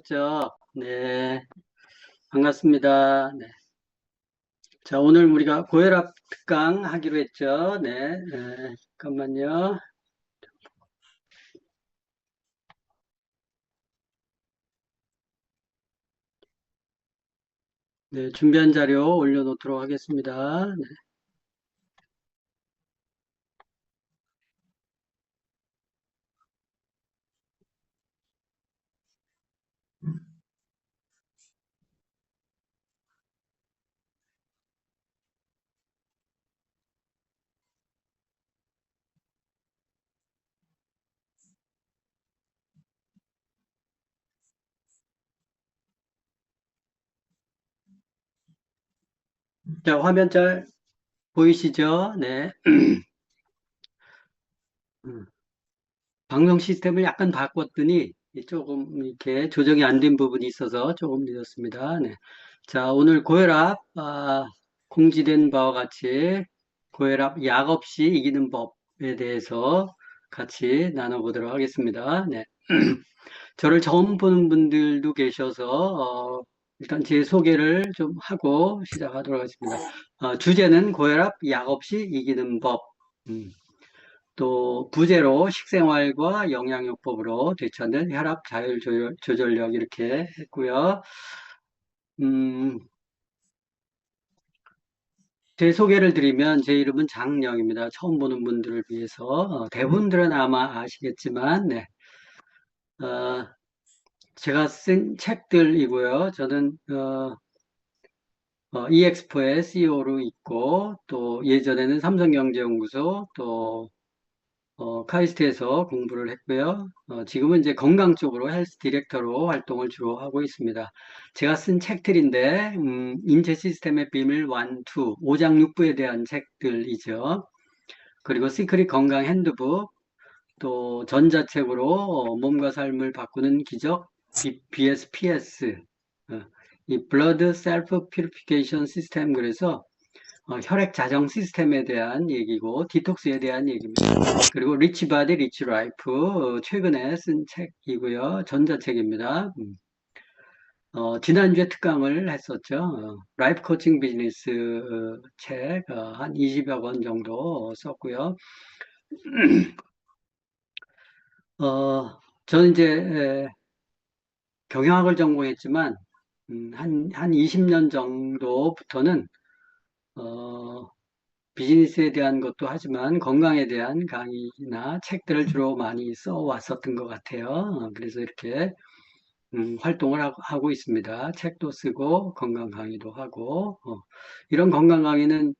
오셨죠? 네, 반갑습니다. 네. 자, 오늘 우리가 고혈압 특강 하기로 했죠? 네, 잠깐만요. 네, 준비한 자료 올려놓도록 하겠습니다. 네. 자, 화면 잘 보이시죠? 네. 음, 방송 시스템을 약간 바꿨더니 조금 이렇게 조정이 안 된 부분이 있어서 조금 늦었습니다. 네. 자, 오늘 고혈압, 공지된 바와 같이 고혈압 약 없이 이기는 법에 대해서 같이 나눠보도록 하겠습니다. 네. 저를 처음 보는 분들도 계셔서, 일단 제 소개를 좀 하고 시작하도록 하겠습니다. 주제는 고혈압 약 없이 이기는 법. 음. 또 부제로 식생활과 영양요법으로 되찾는 혈압 조절력 이렇게 했고요. 음, 제 소개를 드리면 제 이름은 장영입니다. 처음 보는 분들을 위해서 대부분들은 아마 아시겠지만 네. 어, 제가 쓴 책들이고요. 저는 EX포의 CEO로 있고 또 예전에는 삼성경제연구소 또 카이스트에서 공부를 했고요. 지금은 이제 건강 쪽으로 헬스 디렉터로 활동을 주로 하고 있습니다. 제가 쓴 책들인데, 인체 시스템의 비밀 1, 2, 5장 6부에 대한 책들이죠. 그리고 시크릿 건강 핸드북, 또 전자책으로 몸과 삶을 바꾸는 기적, BSPS, 이 Blood Self Purification System 그래서 혈액 자정 시스템에 대한 얘기고 디톡스에 대한 얘기입니다. 그리고 리치 바디 리치 라이프 최근에 쓴 책이고요. 전자책입니다. 지난주에 특강을 했었죠. 라이프 코칭 비즈니스 책 한 20여 권 정도 썼고요. 저는 이제 경영학을 전공했지만 한 20년 정도부터는 어, 비즈니스에 대한 것도 하지만 건강에 대한 강의나 책들을 주로 많이 써왔었던 것 같아요. 그래서 이렇게 활동을 하고 있습니다. 책도 쓰고 건강 강의도 하고 이런 건강 강의는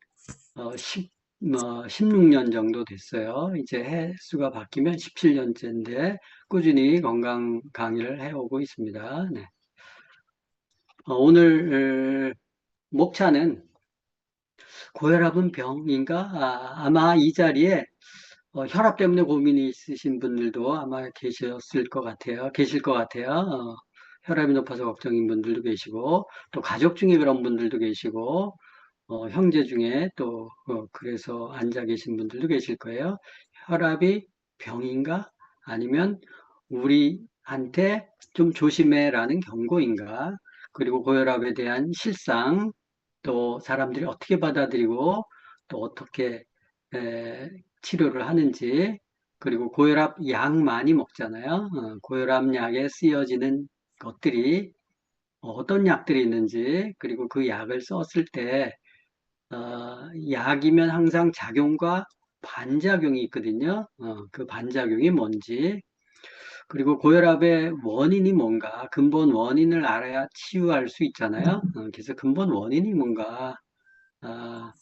16년 정도 됐어요. 이제 횟수가 바뀌면 17년째인데 꾸준히 건강 강의를 해오고 있습니다. 네. 오늘 목차는 고혈압은 병인가? 아마 이 자리에 혈압 때문에 고민이 있으신 분들도 아마 계셨을 것 같아요. 계실 것 같아요. 혈압이 높아서 걱정인 분들도 계시고, 또 가족 중에 그런 분들도 계시고, 형제 중에 또, 그래서 앉아 계신 분들도 계실 거예요. 혈압이 병인가? 아니면 우리한테 좀 조심해라는 경고인가? 그리고 고혈압에 대한 실상, 또 사람들이 어떻게 받아들이고, 또 어떻게 에, 치료를 하는지, 그리고 고혈압 약 많이 먹잖아요. 고혈압 약에 쓰여지는 것들이 어떤 약들이 있는지, 그리고 그 약을 썼을 때, 약이면 항상 작용과 반작용이 있거든요. 그 반작용이 뭔지, 그리고 고혈압의 원인이 뭔가, 근본 원인을 알아야 치유할 수 있잖아요. 그래서 근본 원인이 뭔가, 아,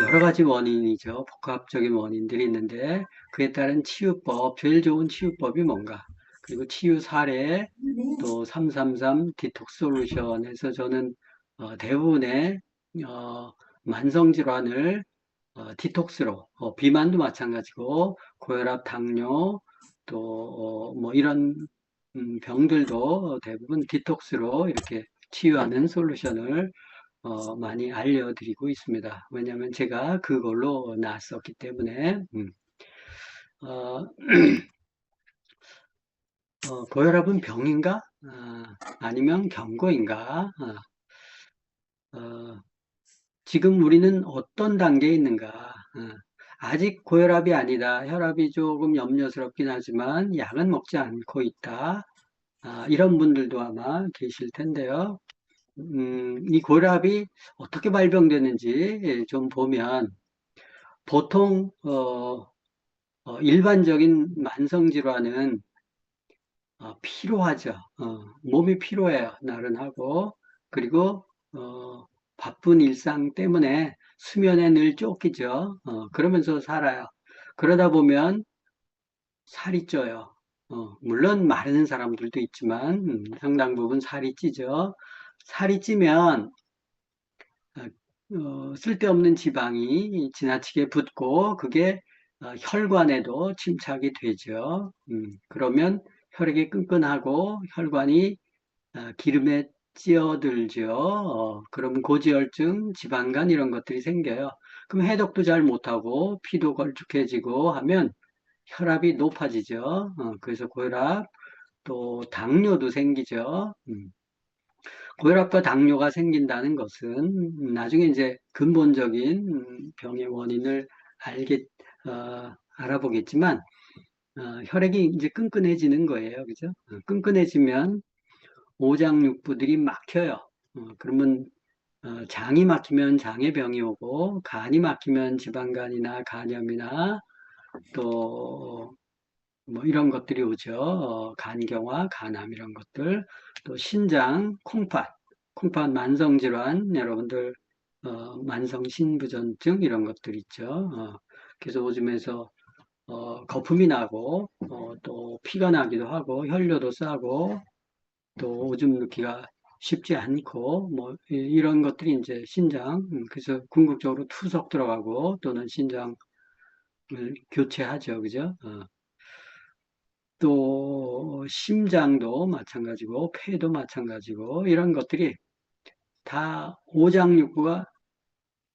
여러 가지 원인이죠. 복합적인 원인들이 있는데 그에 따른 치유법, 제일 좋은 치유법이 뭔가. 그리고 치유 사례, 또 333 디톡스 솔루션에서 저는 대부분의 어, 만성 질환을 디톡스로, 비만도 마찬가지고 고혈압, 당뇨, 또 뭐 이런 병들도 대부분 디톡스로 이렇게 치유하는 솔루션을 많이 알려드리고 있습니다. 왜냐하면 제가 그걸로 나왔었기 때문에. 어, 고혈압은 병인가? 아니면 경고인가? 어, 지금 우리는 어떤 단계에 있는가? 아직 고혈압이 아니다. 혈압이 조금 염려스럽긴 하지만 약은 먹지 않고 있다. 이런 분들도 아마 계실 텐데요. 이 고혈압이 어떻게 발병되는지 좀 보면 보통 일반적인 만성 질환은 피로하죠. 몸이 피로해요. 나른하고 그리고 어, 바쁜 일상 때문에 수면에 늘 쫓기죠. 그러면서 살아요. 그러다 보면 살이 쪄요. 물론 마르는 사람들도 있지만 상당 부분 살이 찌죠. 살이 찌면 쓸데없는 지방이 지나치게 붙고 그게 혈관에도 침착이 되죠. 그러면 혈액이 끈끈하고 혈관이 기름에 찌어들죠. 그러면 고지혈증, 지방간 이런 것들이 생겨요. 그럼 해독도 잘 못하고 피도 걸쭉해지고 하면 혈압이 높아지죠. 그래서 고혈압, 또 당뇨도 생기죠. 고혈압과 당뇨가 생긴다는 것은 나중에 이제 근본적인 병의 원인을 알게 알아보겠지만 혈액이 이제 끈끈해지는 거예요, 그죠? 끈끈해지면 오장육부들이 막혀요. 그러면 장이 막히면 장애병이 오고 간이 막히면 지방간이나 간염이나 또 뭐 이런 것들이 오죠. 간경화, 간암 이런 것들. 또 신장, 콩팥 만성질환, 여러분들 만성 신부전증 이런 것들 있죠. 그래서 오줌에서 거품이 나고 또 피가 나기도 하고 혈뇨도 싸고 또 오줌 넣기가 쉽지 않고 뭐 이런 것들이 이제 신장 그래서 궁극적으로 투석 들어가고 또는 신장을 교체하죠. 그죠? 또 심장도 마찬가지고 폐도 마찬가지고 이런 것들이 다 오장육부가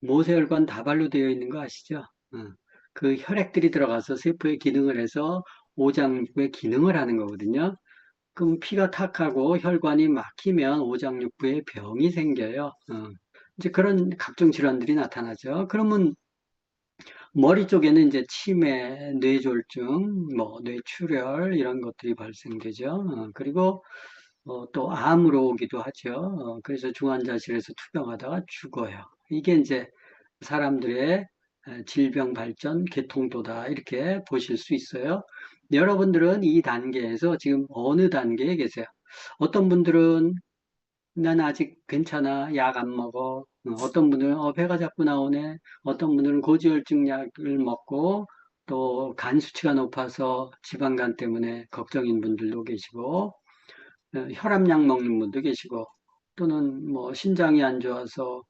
모세혈관 다발로 되어 있는 거 아시죠? 그 혈액들이 들어가서 세포의 기능을 해서 오장육부의 기능을 하는 거거든요. 그럼 피가 탁하고 혈관이 막히면 오장육부에 병이 생겨요. 이제 그런 각종 질환들이 나타나죠. 그러면 머리 쪽에는 이제 치매, 뇌졸중, 뭐 뇌출혈 이런 것들이 발생되죠. 그리고 또 암으로 오기도 하죠. 그래서 중환자실에서 투병하다가 죽어요. 이게 이제 사람들의 질병 발전 계통도다 이렇게 보실 수 있어요. 여러분들은 이 단계에서 지금 어느 단계에 계세요? 어떤 분들은 난 아직 괜찮아. 약 안 먹어. 어떤 분들은 배가 자꾸 나오네. 어떤 분들은 고지혈증 약을 먹고 또 간 수치가 높아서 지방간 때문에 걱정인 분들도 계시고 혈압약 먹는 분도 계시고 또는 뭐 신장이 안 좋아서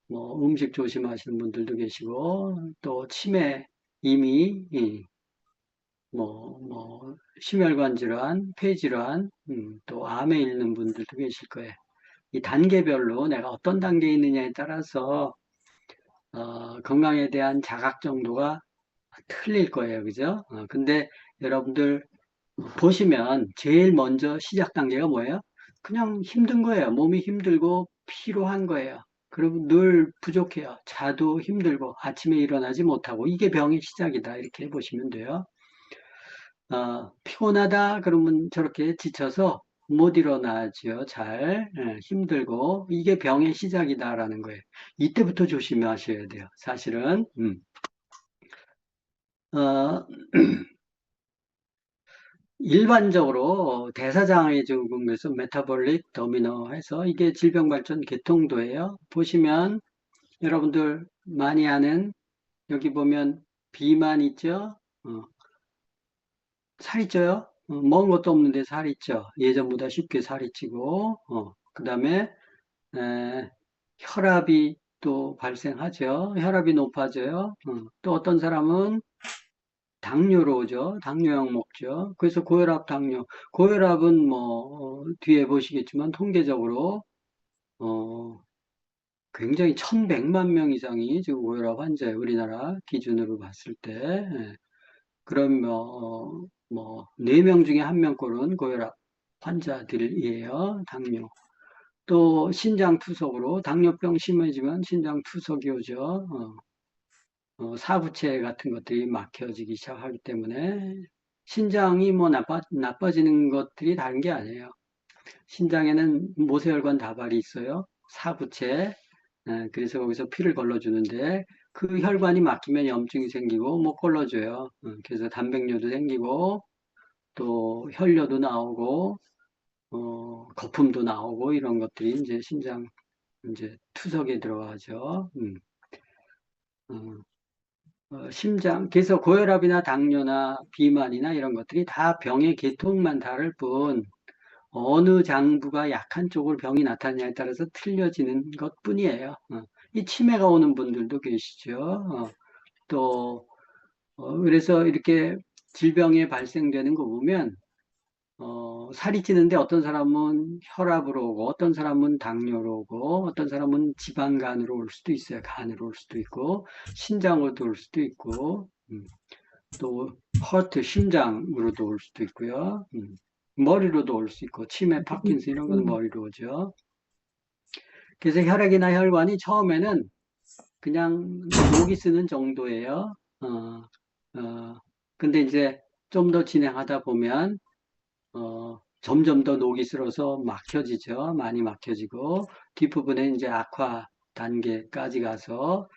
뭐 음식 조심하시는 분들도 계시고 또 치매 이미 심혈관 질환, 폐질환, 또 암에 있는 분들도 계실 거예요. 이 단계별로 내가 어떤 단계에 있느냐에 따라서 건강에 대한 자각 정도가 틀릴 거예요. 그죠? 근데 여러분들 보시면 제일 먼저 시작 단계가 뭐예요? 그냥 힘든 거예요. 몸이 힘들고 피로한 거예요. 그리고 늘 부족해요. 자도 힘들고 아침에 일어나지 못하고 이게 병의 시작이다. 이렇게 보시면 돼요. 피곤하다 그러면 저렇게 지쳐서 못 일어나죠. 잘 힘들고 이게 병의 시작이다라는 거예요. 이때부터 조심하셔야 돼요. 사실은 어, 일반적으로 대사장애증후군에서 메타볼릭 더미너 해서 이게 질병 발전 계통도예요. 보시면 여러분들 많이 아는 여기 보면 비만 있죠? 어, 살이 쪄요? 먹은 것도 없는데 살이 쪄. 예전보다 쉽게 살이 찌고, 그 다음에, 혈압이 또 발생하죠. 혈압이 높아져요. 또 어떤 사람은 당뇨로 오죠. 당뇨약 먹죠. 그래서 고혈압, 당뇨. 고혈압은 뭐, 뒤에 보시겠지만 통계적으로, 어, 굉장히 1100만 명 이상이 지금 고혈압 환자예요. 우리나라 기준으로 봤을 때. 예. 그럼 뭐 4명 중에 1명꼴은 고혈압 환자들이에요. 당뇨. 또 신장투석으로 당뇨병 심해지면 신장투석이 오죠. 사구체 같은 것들이 막혀지기 시작하기 때문에 신장이 뭐 나빠지는 것들이 다른 게 아니에요. 신장에는 모세혈관 다발이 있어요. 사구체. 그래서 거기서 피를 걸러주는데 그 혈관이 막히면 염증이 생기고 못 걸러줘요. 그래서 단백뇨도 생기고 또 혈뇨도 나오고 거품도 나오고 이런 것들이 이제 신장 이제 투석에 들어가죠. 심장, 그래서 고혈압이나 당뇨나 비만이나 이런 것들이 다 병의 계통만 다를 뿐 어느 장부가 약한 쪽으로 병이 나타나냐에 따라서 틀려지는 것 뿐이에요. 이 치매가 오는 분들도 계시죠. 또, 그래서 이렇게 질병이 발생되는 거 보면, 살이 찌는데 어떤 사람은 혈압으로 오고, 어떤 사람은 당뇨로 오고, 어떤 사람은 지방간으로 올 수도 있어요. 간으로 올 수도 있고, 신장으로도 올 수도 있고, 또, 허트, 심장으로도 올 수도 있고요. 머리로도 올 수 있고, 치매, 파킨슨 이런 거는 머리로 오죠. 그래서 혈액이나 혈관이 처음에는 그냥 녹이 쓰는 정도예요. 근데 이제 좀 더 진행하다 보면, 점점 더 녹이 슬어서 막혀지죠. 많이 막혀지고, 뒷부분에 이제 악화 단계까지 가서,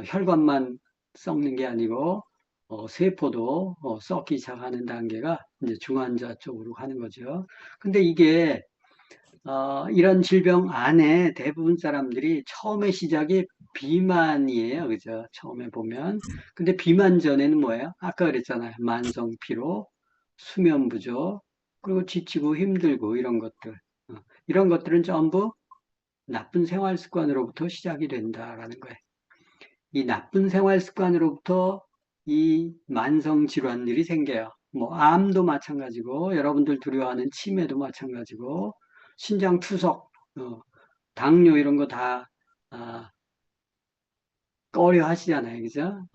혈관만 썩는 게 아니고, 세포도 썩기 시작하는 단계가 이제 중환자 쪽으로 가는 거죠. 근데 이게 이런 질병 안에 대부분 사람들이 처음에 시작이 비만이에요. 그죠? 처음에 보면. 근데 비만 전에는 뭐예요? 아까 그랬잖아요. 만성 피로, 수면 부족, 그리고 지치고 힘들고 이런 것들. 이런 것들은 전부 나쁜 생활 습관으로부터 시작이 된다라는 거예요. 이 나쁜 생활 습관으로부터 이 만성 질환들이 생겨요. 뭐 암도 마찬가지고 여러분들 두려워하는 치매도 마찬가지고 신장 투석, 당뇨 이런 거 다 꺼려 하시잖아요. 그죠?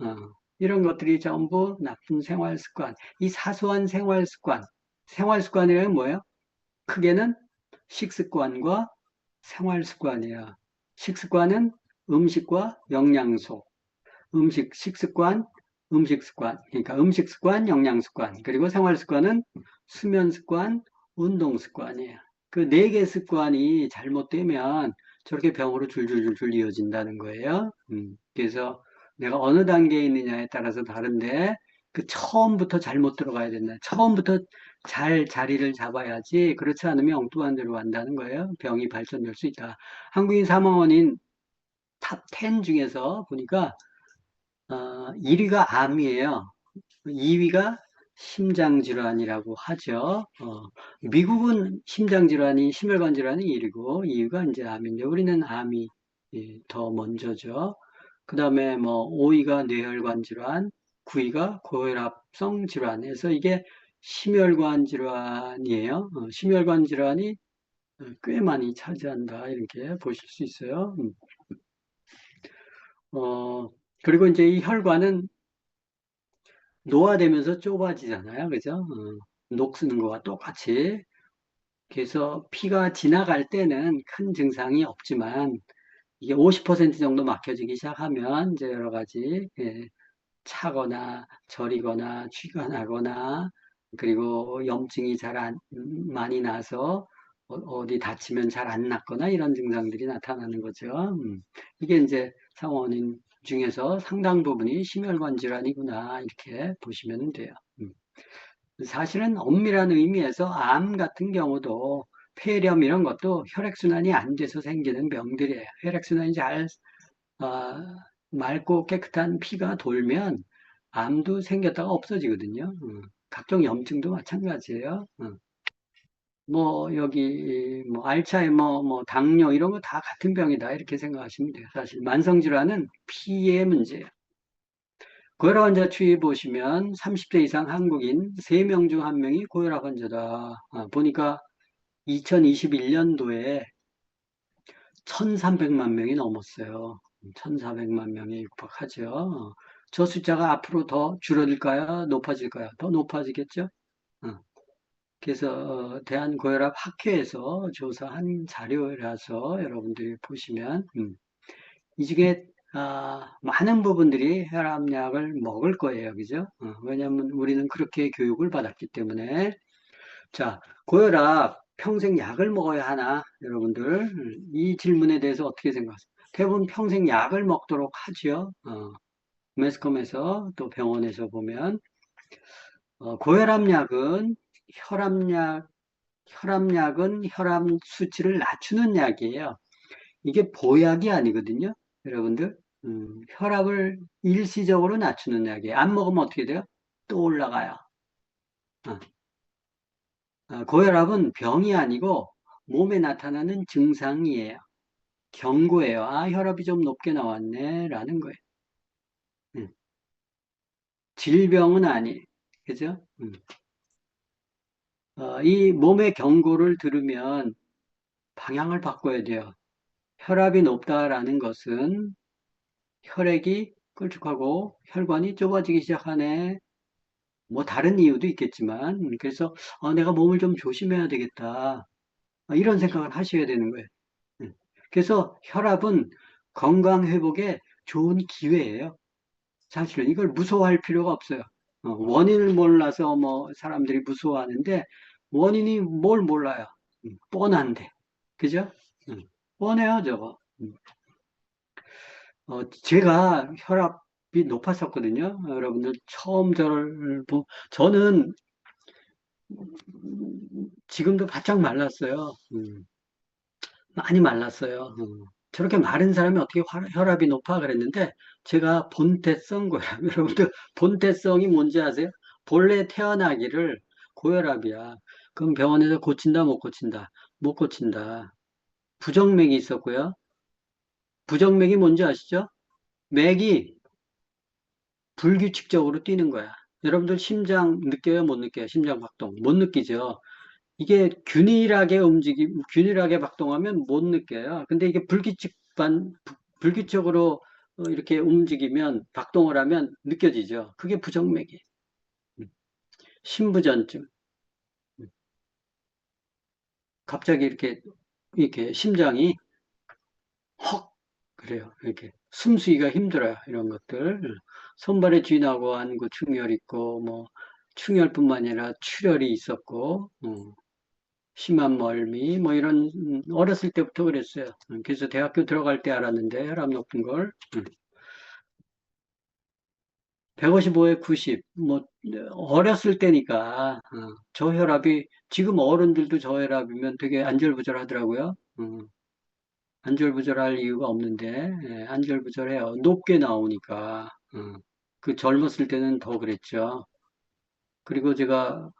이런 것들이 전부 나쁜 생활 습관. 이 사소한 생활 습관이라는 뭐예요? 크게는 식습관과 생활 습관이에요. 식습관은 음식과 영양소, 식습관, 음식 습관. 그러니까 음식 습관, 영양 습관. 그리고 생활 습관은 수면 습관, 운동 습관이에요. 그 네 개 습관이 잘못되면 저렇게 병으로 줄줄줄줄 이어진다는 거예요. 그래서 내가 어느 단계에 있느냐에 따라서 다른데 그 처음부터 잘못 들어가야 된다. 처음부터 잘 자리를 잡아야지 그렇지 않으면 엉뚱한 데로 간다는 거예요. 병이 발전될 수 있다. 한국인 사망 원인 탑 10 중에서 보니까 1위가 암이에요. 2위가 심장질환이라고 하죠. 미국은 심장질환이, 심혈관 질환이 1위고, 2위가 이제 암인데, 우리는 암이 더 먼저죠. 그 다음에 뭐, 5위가 뇌혈관 질환, 9위가 고혈압성 질환에서 이게 심혈관 질환이에요. 심혈관 질환이 꽤 많이 차지한다. 이렇게 보실 수 있어요. 어, 그리고 이제 이 혈관은 노화되면서 좁아지잖아요. 그죠? 녹쓰는 거와 똑같이. 그래서 피가 지나갈 때는 큰 증상이 없지만 이게 50% 정도 막혀지기 시작하면 이제 여러 가지 차거나 저리거나 쥐가 나거나 그리고 염증이 많이 나서 어디 다치면 잘 안 낫거나 이런 증상들이 나타나는 거죠. 이게 이제 상원인 중에서 상당 부분이 심혈관 질환이구나 이렇게 보시면 돼요. 사실은 엄밀한 의미에서 암 같은 경우도 폐렴 이런 것도 혈액순환이 안 돼서 생기는 병들이에요. 혈액순환이 잘 어, 맑고 깨끗한 피가 돌면 암도 생겼다가 없어지거든요. 각종 염증도 마찬가지예요. 뭐 여기 뭐 알츠하이머, 뭐 당뇨 이런 거 다 같은 병이다 이렇게 생각하시면 돼요. 사실 만성 질환은 피의 문제예요. 고혈압 환자 추이 보시면 30대 이상 한국인 3명 중 1명이 고혈압 환자다. 보니까 2021년도에 1,300만 명이 넘었어요. 1,400만 명에 육박하죠. 저 숫자가 앞으로 더 줄어들까요? 높아질까요? 더 높아지겠죠? 어, 그래서 대한고혈압 학회에서 조사한 자료라서 여러분들이 보시면 이 중에 많은 부분들이 혈압약을 먹을 거예요. 그죠? 왜냐하면 우리는 그렇게 교육을 받았기 때문에. 자, 고혈압 평생 약을 먹어야 하나? 여러분들 이 질문에 대해서 어떻게 생각하세요? 대부분 평생 약을 먹도록 하죠. 매스컴에서 또 병원에서 보면 고혈압약은 혈압약 혈압약은 혈압 수치를 낮추는 약이에요. 이게 보약이 아니거든요. 여러분들 혈압을 일시적으로 낮추는 약이에요. 안 먹으면 어떻게 돼요? 또 올라가요. 어, 고혈압은 병이 아니고 몸에 나타나는 증상이에요. 경고예요. 혈압이 좀 높게 나왔네 라는 거예요. 음, 질병은 아니에요. 그죠? 이 몸의 경고를 들으면 방향을 바꿔야 돼요. 혈압이 높다라는 것은 혈액이 걸쭉하고 혈관이 좁아지기 시작하네. 뭐 다른 이유도 있겠지만 그래서 내가 몸을 좀 조심해야 되겠다. 이런 생각을 하셔야 되는 거예요. 음. 그래서 혈압은 건강 회복에 좋은 기회예요. 사실은 이걸 무서워할 필요가 없어요. 원인을 몰라서 뭐 사람들이 무서워하는데 원인이 뭘 몰라요. 뻔한데. 그죠? 음, 뻔해요, 저거. 제가 혈압이 높았었거든요. 여러분들 처음 저를 저는 지금도 바짝 말랐어요. 많이 말랐어요. 저렇게 마른 사람이 어떻게 혈압이 높아 그랬는데 제가 본태성 고혈압. 여러분들 본태성이 뭔지 아세요? 본래 태어나기를 고혈압이야. 그럼 병원에서 고친다 못 고친다? 못 고친다. 부정맥이 있었고요. 부정맥이 뭔지 아시죠? 맥이 불규칙적으로 뛰는 거야. 여러분들 심장 느껴요? 못 느껴요? 심장 박동. 못 느끼죠? 이게 균일하게 박동하면 못 느껴요. 근데 이게 불규칙적으로 이렇게 움직이면, 박동을 하면 느껴지죠. 그게 부정맥이에요. 음. 심부전증. 갑자기 이렇게 심장이 헉! 그래요. 이렇게 숨쉬기가 힘들어요. 이런 것들. 손발에 쥐나고 안구 충혈 있고, 뭐, 충혈뿐만 아니라 출혈이 있었고, 심한 멀미, 뭐 이런, 어렸을 때부터 그랬어요. 그래서 대학교 들어갈 때 알았는데, 혈압 높은 걸. 155에 90, 뭐, 어렸을 때니까, 저혈압이, 지금 어른들도 저혈압이면 되게 안절부절하더라고요. 안절부절할 이유가 없는데, 안절부절해요. 높게 나오니까. 그 젊었을 때는 더 그랬죠. 그리고 제가,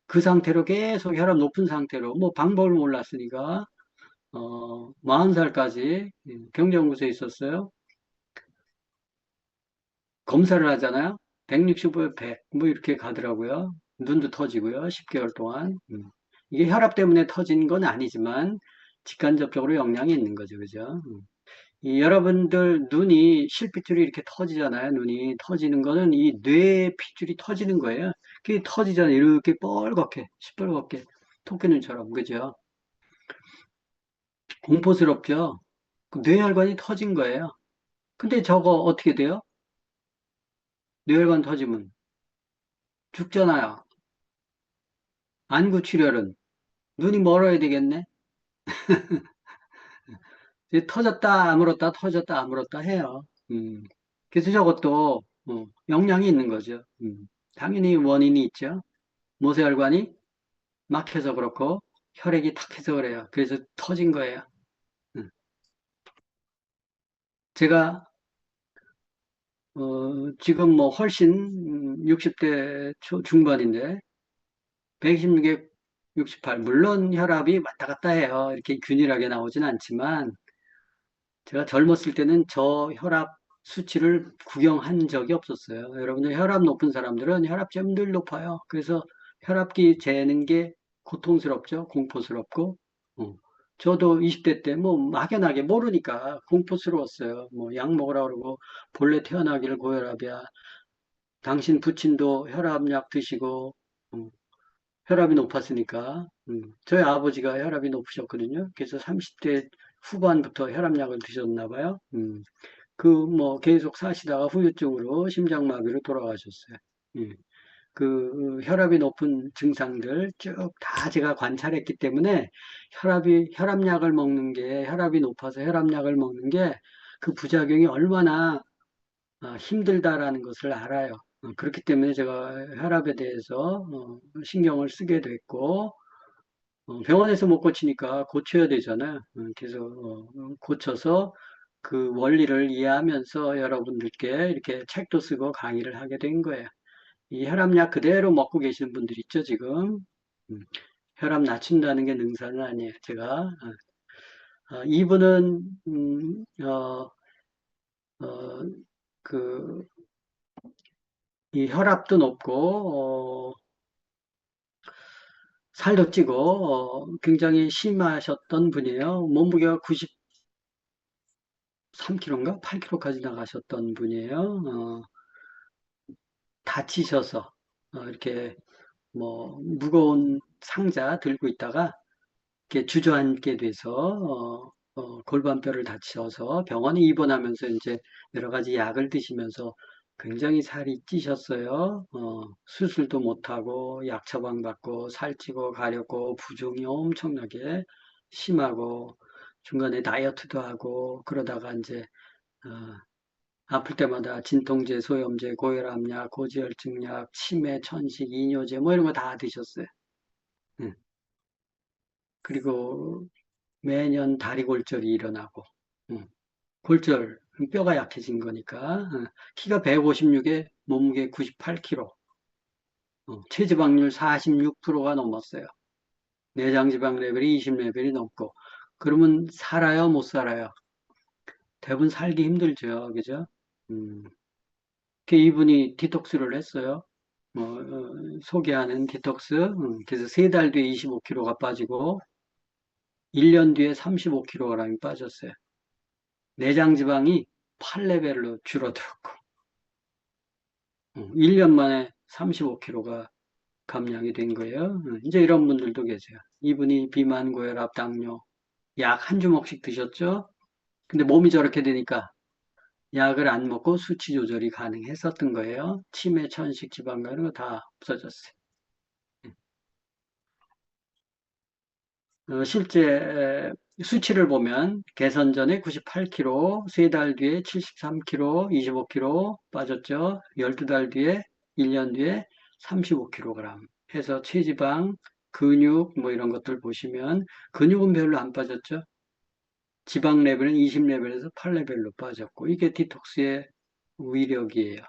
그 상태로 계속 혈압 높은 상태로, 뭐 방법을 몰랐으니까, 40살까지 병정구소에 있었어요. 검사를 하잖아요. 165에 100, 뭐 이렇게 가더라고요. 눈도 터지고요. 10개월 동안. 이게 혈압 때문에 터진 건 아니지만, 직간접적으로 영향이 있는 거죠. 그죠? 이 여러분들 눈이 실핏줄이 이렇게 터지잖아요. 눈이 터지는 거는 이 뇌 핏줄이 터지는 거예요. 그게 터지잖아요. 이렇게 뻘겋게, 시뻘겋게, 토끼눈처럼. 그죠? 공포스럽죠? 그 뇌혈관이 터진 거예요. 근데 저거 어떻게 돼요? 뇌혈관 터지면 죽잖아요. 안구출혈은 눈이 멀어야 되겠네. 이제 터졌다 아물었다 터졌다 아물었다 해요. 그래서 저것도 영향이 있는 거죠. 당연히 원인이 있죠. 모세혈관이 막혀서 그렇고 혈액이 탁해서 그래요. 그래서 터진 거예요. 음. 제가 지금 뭐 훨씬 60대 중반인데 126에 68. 물론 혈압이 왔다 갔다 해요. 이렇게 균일하게 나오진 않지만 제가 젊었을 때는 저 혈압 수치를 구경한 적이 없었어요. 여러분들 혈압 높은 사람들은 혈압점이 늘 높아요. 그래서 혈압기 재는 게 고통스럽죠. 공포스럽고. 어. 저도 20대 때 뭐 막연하게 모르니까 공포스러웠어요. 뭐 약 먹으라 그러고 본래 태어나기를 고혈압이야. 당신 부친도 혈압약 드시고 혈압이 높았으니까. 저희 아버지가 혈압이 높으셨거든요. 그래서 30대 후반부터 혈압약을 드셨나 봐요. 그 뭐 계속 사시다가 후유증으로 심장마비로 돌아가셨어요. 예. 그 혈압이 높은 증상들 쭉 다 제가 관찰했기 때문에 혈압약을 먹는 게 혈압이 높아서 혈압약을 먹는 게 그 부작용이 얼마나 힘들다라는 것을 알아요. 그렇기 때문에 제가 혈압에 대해서 신경을 쓰게 됐고 병원에서 못 고치니까 고쳐야 되잖아요. 그래서 고쳐서 그 원리를 이해하면서 여러분들께 이렇게 책도 쓰고 강의를 하게 된 거예요. 이 혈압약 그대로 먹고 계시는 분들 있죠, 지금. 음, 혈압 낮춘다는 게 능사는 아니에요. 제가 이분은 어, 그, 이 혈압도 높고 살도 찌고 굉장히 심하셨던 분이에요. 몸무게가 93kg인가 8kg까지 나가셨던 분이에요. 다치셔서 이렇게 뭐 무거운 상자 들고 있다가 이렇게 주저앉게 돼서 골반뼈를 다치셔서 병원에 입원하면서 이제 여러 가지 약을 드시면서 굉장히 살이 찌셨어요. 수술도 못하고 약 처방받고 살찌고 가렵고 부종이 엄청나게 심하고 중간에 다이어트도 하고 그러다가 이제 어, 아플 때마다 진통제, 소염제, 고혈압약, 고지혈증약, 치매, 천식, 이뇨제 뭐 이런 거 다 드셨어요. 응. 그리고 매년 다리골절이 일어나고, 골절, 뼈가 약해진 거니까, 키가 156에 몸무게 98kg, 체지방률 46%가 넘었어요. 내장지방 레벨이 20레벨이 넘고, 그러면 살아요, 못 살아요? 대부분 살기 힘들죠, 그죠? 음, 이분이 디톡스를 했어요. 소개하는 디톡스, 그래서 3달 뒤에 25kg가 빠지고, 1년 뒤에 35kg이 빠졌어요. 내장 지방이 8레벨로 줄어들었고, 1년 만에 35kg가 감량이 된 거예요. 이제 이런 분들도 계세요. 이분이 비만, 고혈압, 당뇨, 약 한 주먹씩 드셨죠? 근데 몸이 저렇게 되니까 약을 안 먹고 수치 조절이 가능했었던 거예요. 치매, 천식, 지방간 이런 거 다 없어졌어요. 실제 수치를 보면 개선 전에 98kg, 3달 뒤에 73kg, 25kg 빠졌죠. 12달 뒤에, 1년 뒤에 35kg 해서 체지방, 근육 뭐 이런 것들 보시면 근육은 별로 안 빠졌죠. 지방 레벨은 20레벨에서 8레벨로 빠졌고 이게 디톡스의 위력이에요.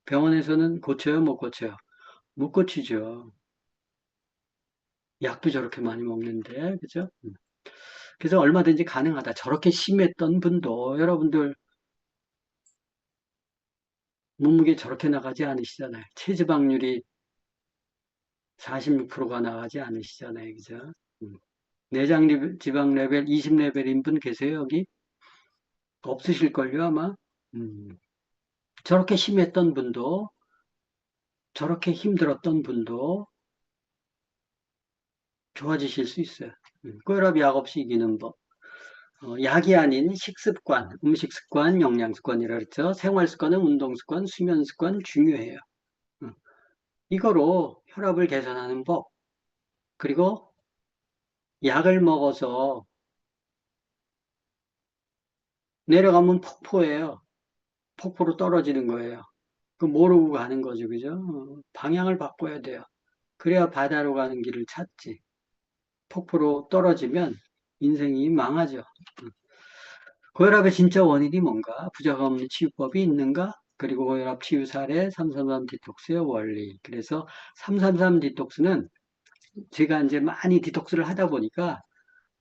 병원에서는 고쳐요, 못 고쳐요? 못 고치죠. 약도 저렇게 많이 먹는데, 그죠? 그래서 얼마든지 가능하다. 저렇게 심했던 분도 여러분들 몸무게 저렇게 나가지 않으시잖아요. 체지방률이 46%가 나가지 않으시잖아요. 그죠? 내장 지방 레벨 20레벨인 분 계세요, 여기? 없으실걸요, 아마? 음, 저렇게 심했던 분도, 저렇게 힘들었던 분도 좋아지실 수 있어요. 고혈압 약 없이 이기는 법. 약이 아닌 식습관, 음식 습관, 영양 습관이라 그랬죠. 생활 습관은 운동 습관, 수면 습관 중요해요. 음, 이거로 혈압을 개선하는 법, 그리고 약을 먹어서 내려가면 폭포예요. 폭포로 떨어지는 거예요. 그 모르고 가는 거죠, 그죠? 방향을 바꿔야 돼요. 그래야 바다로 가는 길을 찾지. 폭포로 떨어지면 인생이 망하죠. 고혈압의 진짜 원인이 뭔가? 부작 없는 치유법이 있는가? 그리고 고혈압 치유 사례 333 디톡스의 원리. 그래서 333 디톡스는 제가 이제 많이 디톡스를 하다 보니까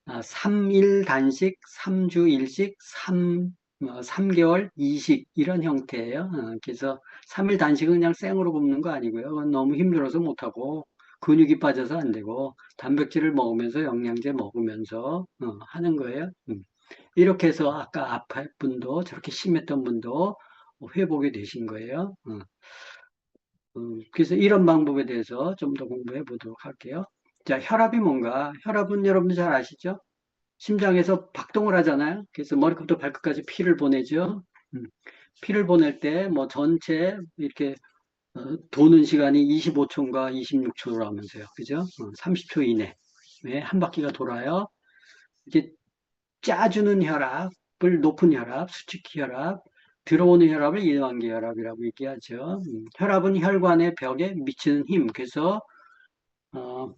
3일 단식, 3주 일식, 3개월 이식 이런 형태예요. 그래서 3일 단식은 그냥 생으로 굶는 거 아니고요. 그건 너무 힘들어서 못하고 근육이 빠져서 안 되고 단백질을 먹으면서 영양제 먹으면서 하는 거예요. 이렇게 해서 아까 아팠 분도 저렇게 심했던 분도 회복이 되신 거예요. 그래서 이런 방법에 대해서 좀 더 공부해 보도록 할게요. 자, 혈압이 뭔가? 혈압은 여러분들 잘 아시죠? 심장에서 박동을 하잖아요. 그래서 머리끝부터 발끝까지 피를 보내죠. 음, 피를 보낼 때 뭐 전체 이렇게 도는 시간이 25초인가 26초라면서요. 그죠? 30초 이내에 한 바퀴가 돌아요. 이게 짜주는 혈압을 높은 혈압, 수축기 혈압, 들어오는 혈압을 이완기 혈압이라고 얘기하죠. 혈압은 혈관의 벽에 미치는 힘. 그래서 어,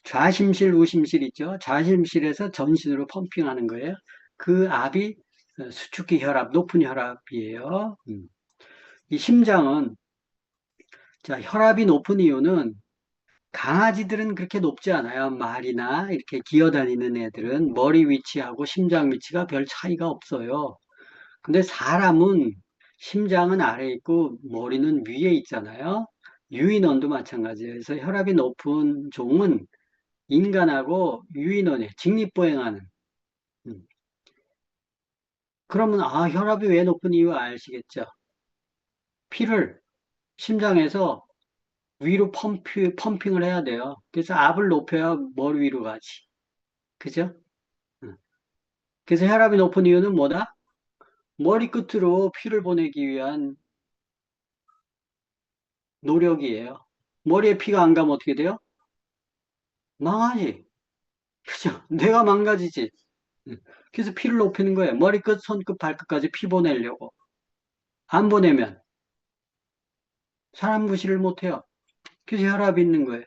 좌심실, 우심실 있죠. 좌심실에서 전신으로 펌핑하는 거예요. 그 압이 수축기 혈압, 높은 혈압이에요. 이 심장은 자, 혈압이 높은 이유는 강아지들은 그렇게 높지 않아요. 말이나 이렇게 기어다니는 애들은 머리 위치하고 심장 위치가 별 차이가 없어요. 근데 사람은 심장은 아래에 있고 머리는 위에 있잖아요. 유인원도 마찬가지예요. 그래서 혈압이 높은 종은 인간하고 유인원에 직립보행하는. 음. 그러면 혈압이 왜 높은 이유 아시겠죠? 피를 심장에서 위로 펌핑을 해야 돼요. 그래서 압을 높여야 머리 위로 가지. 그죠? 음. 그래서 혈압이 높은 이유는 뭐다? 머리 끝으로 피를 보내기 위한 노력이에요. 머리에 피가 안 가면 어떻게 돼요? 망하지. 그죠? 뇌가 망가지지. 음. 그래서 피를 높이는 거예요. 머리끝, 손끝, 발끝까지 피 보내려고. 안 보내면 사람 구실을 못해요. 그래서 혈압이 있는 거예요.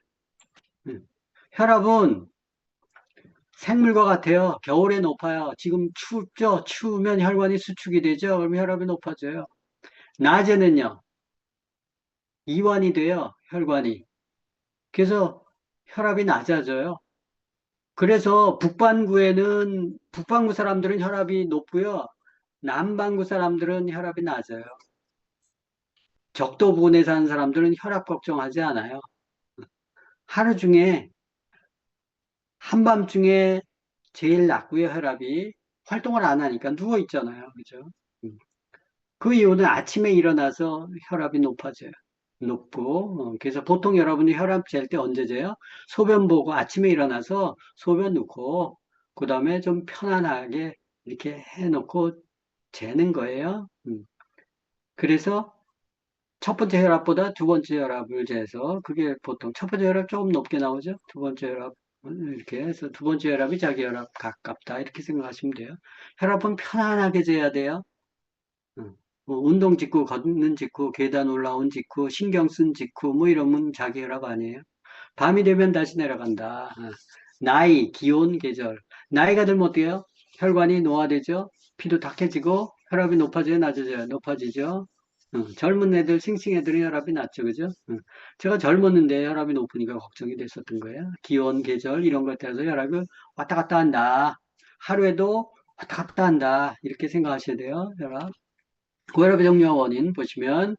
음. 혈압은 생물과 같아요. 겨울에 높아요. 지금 춥죠? 추우면 혈관이 수축이 되죠? 그럼 혈압이 높아져요. 낮에는요, 이완이 돼요. 혈관이. 그래서 혈압이 낮아져요. 그래서 북반구 사람들은 혈압이 높고요. 남반구 사람들은 혈압이 낮아요. 적도 부근에 사는 사람들은 혈압 걱정하지 않아요. 하루 중에 한밤중에 제일 낮고요, 혈압이. 활동을 안 하니까 누워 있잖아요. 그죠? 음. 그 이유는 아침에 일어나서 혈압이 높아져요. 높고, 그래서 보통 여러분이 혈압 잴 때 언제 재요? 소변 보고 아침에 일어나서 소변 넣고, 그 다음에 좀 편안하게 이렇게 해놓고 재는 거예요. 그래서 첫 번째 혈압보다 두 번째 혈압을 재서, 그게 보통 첫 번째 혈압 조금 높게 나오죠? 두 번째 혈압, 이렇게 해서 두 번째 혈압이 자기 혈압 가깝다. 이렇게 생각하시면 돼요. 혈압은 편안하게 재야 돼요. 어, 뭐 운동 직후, 걷는 직후, 계단 올라온 직후, 신경 쓴 직후, 뭐 이러면 자기 혈압 아니에요. 밤이 되면 다시 내려간다. 나이, 기온, 계절. 나이가 들면 어때요? 혈관이 노화되죠? 피도 탁해지고, 혈압이 높아져요, 낮아져요? 높아지죠? 젊은 애들, 싱싱 애들은 혈압이 낮죠, 그죠? 제가 젊었는데 혈압이 높으니까 걱정이 됐었던 거예요. 기온, 계절, 이런 것에 따라서 혈압이 왔다 갔다 한다. 하루에도 왔다 갔다 한다. 이렇게 생각하셔야 돼요, 혈압. 고혈압의 종류와 원인 보시면